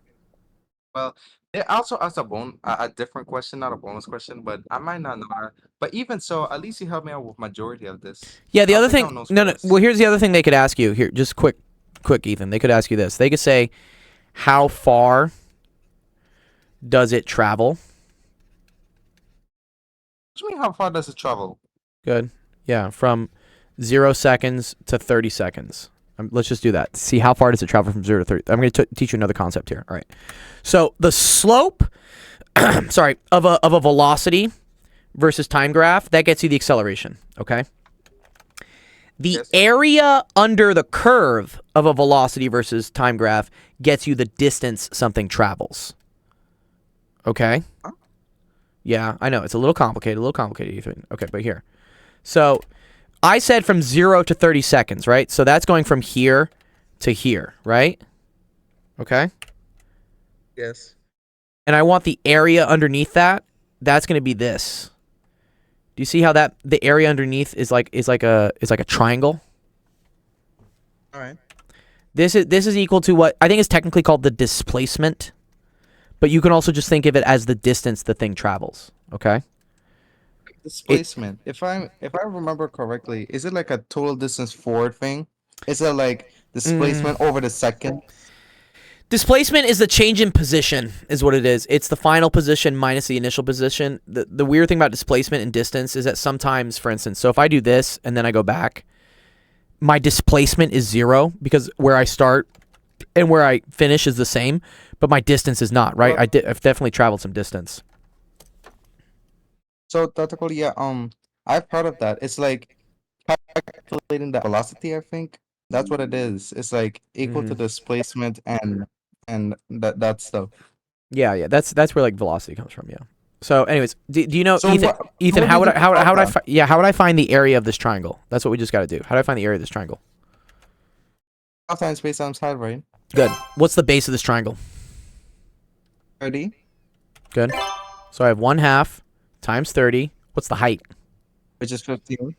Well, they also asked a different question, not a bonus question, but I might not know. But even so, at least you helped me out with majority of this. Yeah. The I other think thing. I'll know No. sports. Well, here's the other thing they could ask you. Here, just quick, Ethan. They could ask you this. They could say, how far does it travel? What do you mean, how far does it travel? Good. Yeah. From 0 seconds to 30 seconds. Let's just do that. See how far does it travel from 0 to 30. I'm going to teach you another concept here. All right. So the slope, sorry, of a velocity versus time graph, that gets you the acceleration. Okay. The Yes. area under the curve of a velocity versus time graph gets you the distance something travels. Okay. Huh? Yeah, I know it's a little complicated, Ethan. Okay, but here. So I said from 0 to 30 seconds, right? So that's going from here to here, right? Okay. Yes. And I want the area underneath that. That's going to be this. Do you see how the area underneath is like a triangle? All right. This is equal to what I think is technically called the displacement, but you can also just think of it as the distance the thing travels. Okay. Displacement. If I remember correctly, is it like a total distance forward thing? Is it like displacement over the second? Displacement is the change in position, is what it is. It's the final position minus the initial position. The weird thing about displacement and distance is that sometimes, for instance, so if I do this and then I go back, my displacement is 0 because where I start and where I finish is the same, but my distance is not, right? Well- I've definitely traveled some distance. So technically, yeah. I've heard of that. It's like calculating the velocity. I think that's what it is. It's like equal to displacement and that stuff. Yeah, that's where like velocity comes from, yeah. So anyways, do you know, So Ethan, what- Ethan, what how do would you I how would think I about how would I find the area of this triangle? That's what we just got to do. How do I find the area of this triangle? Half times space times height, right? Good. What's the base of this triangle? 30. Good. So I have 1/2 times 30. What's the height? Which is 15.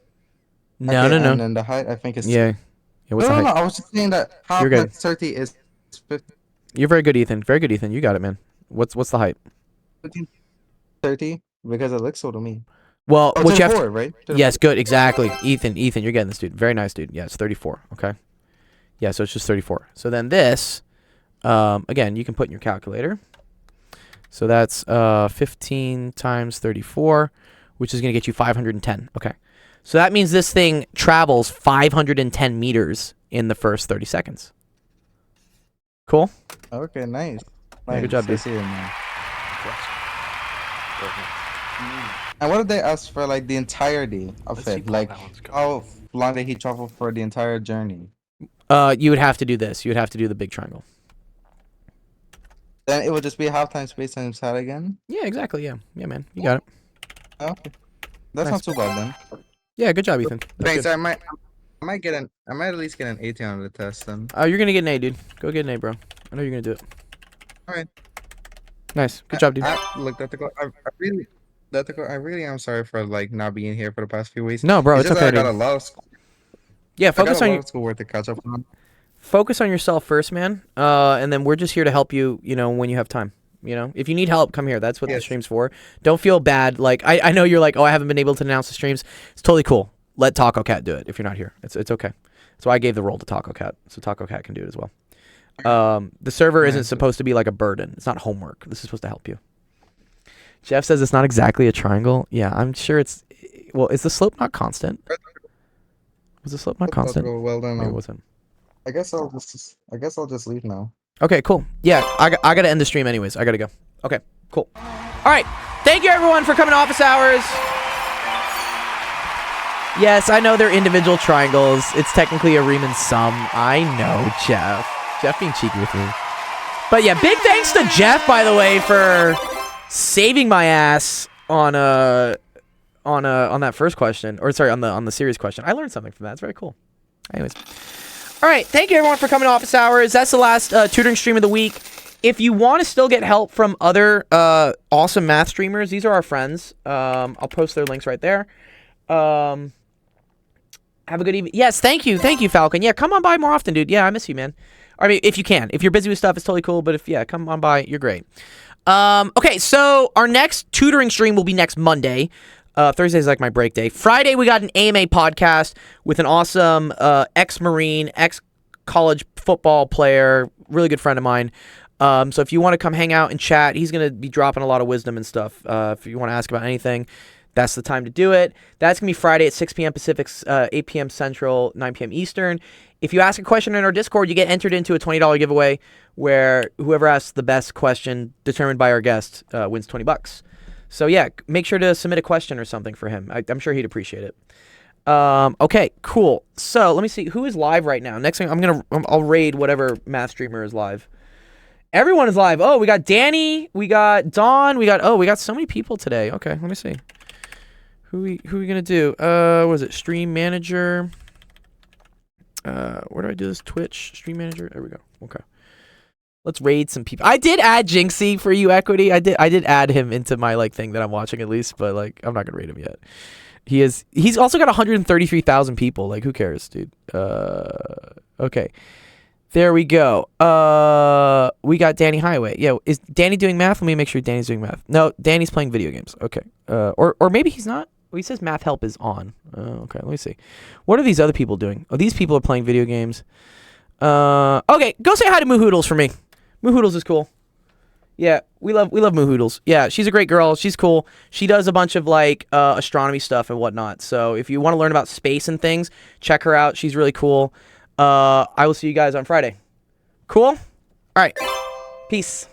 No, Okay, no. And then the height, I think is Yeah. Yeah, what's no, the no, height? no. I was just saying that half You're good. times 30 is 15. You're very good, Ethan. Very good, Ethan. You got it, man. What's the height? 30 because it looks so to me. Well, Oh, what you have to, forward, right? To the yes, good, exactly. Ethan, you're getting this, dude. Very nice, dude. Yeah, it's 34. Okay. Yeah, so it's just 34. So then this, again, you can put in your calculator. So that's 15 times 34, which is going to get you 510. Okay. So that means this thing travels 510 meters in the first 30 seconds. Cool. Okay, nice. Yeah, good job, I dude. see it now. And what did they ask for, like the entirety of it? Like, how long did he travel for the entire journey? You would have to do this. You would have to do the big triangle. Then it would just be half-time space times height again. Yeah, exactly. Yeah. Yeah, man. You got it. Okay, that's Nice. not too bad then. Yeah, good job, Ethan. That's Thanks. good. I might at least get an 18 on the test then. Oh, you're going to get an A, dude. Go get an A, bro. I know you're going to do it. fine. Nice. Good job, dude. Look, I really am sorry for like not being here for the past few weeks. No, bro, It's it's just that okay, I got a dude. lot of school. Yeah, I got focus a on lot your of schoolwork to catch up on. focus on yourself first, man. And then we're just here to help you, you know, when you have time. You know, if you need help, come here. That's what the Yes. stream's for. Don't feel bad. Like I know you're like, oh, I haven't been able to announce the streams. It's totally cool. Let Taco Cat do it if you're not here. It's okay. That's why I gave the role to Taco Cat, so Taco Cat can do it as well. The server isn't Nice. supposed to be like a burden. It's not homework. This is supposed to help you. Jeff says it's not exactly a triangle. Yeah, I'm sure it's. Well, is the slope not constant? Was the slope not constant? Well done. Maybe it wasn't. I guess I'll just leave now. Okay, cool. Yeah, I got to end the stream anyways. I got to go. Okay, cool. All right. Thank you, everyone, for coming to office hours. Yes, I know they're individual triangles. It's technically a Riemann sum. I know, Jeff. Jeff being cheeky with me. But yeah, big thanks to Jeff, by the way, for saving my ass on that first question, or sorry, on the serious question. I learned something from that. It's very cool. Anyways. All right, thank you everyone for coming to office hours. That's the last tutoring stream of the week. If you want to still get help from other awesome math streamers, these are our friends. I'll post their links right there. Have a good evening. Yes, thank you, Falcon. Yeah, come on by more often, dude. Yeah, I miss you, man. I mean, if you can. If you're busy with stuff, it's totally cool. But come on by. You're great. Okay, so our next tutoring stream will be next Monday. Thursday is like my break day. Friday, we got an AMA podcast with an awesome ex-Marine, ex-college football player, really good friend of mine. So if you want to come hang out and chat, he's going to be dropping a lot of wisdom and stuff. If you want to ask about anything, that's the time to do it. That's going to be Friday at 6 p.m. Pacific, 8 p.m. Central, 9 p.m. Eastern. If you ask a question in our Discord, you get entered into a $20 giveaway where whoever asks the best question determined by our guest wins $20. So yeah, make sure to submit a question or something for him. I'm sure he'd appreciate it. Okay, cool. So let me see who is live right now. Next thing I'll raid whatever math streamer is live. Everyone is live. Oh, we got Danny, we got Dawn, we got so many people today. Okay, let me see. Who we gonna do? What is it? Stream manager. Where do I do this? Twitch stream manager. There we go. Okay. Let's raid some people. I did add Jinxie for you, Equity. I did add him into my like thing that I'm watching at least, but like I'm not gonna raid him yet. He's also got 133,000 people. Like who cares, dude? Okay. There we go. We got Danny Highway. Yeah, is Danny doing math? Let me make sure Danny's doing math. No, Danny's playing video games. Okay. Or maybe he's not. Well, he says math help is on. Okay, let me see. What are these other people doing? Oh, these people are playing video games. Okay, go say hi to Moohoodles for me. Moohoodles is cool. Yeah, we love Moohoodles. Yeah, she's a great girl. She's cool. She does a bunch of like astronomy stuff and whatnot. So if you want to learn about space and things, check her out. She's really cool. I will see you guys on Friday. Cool? All right. Peace.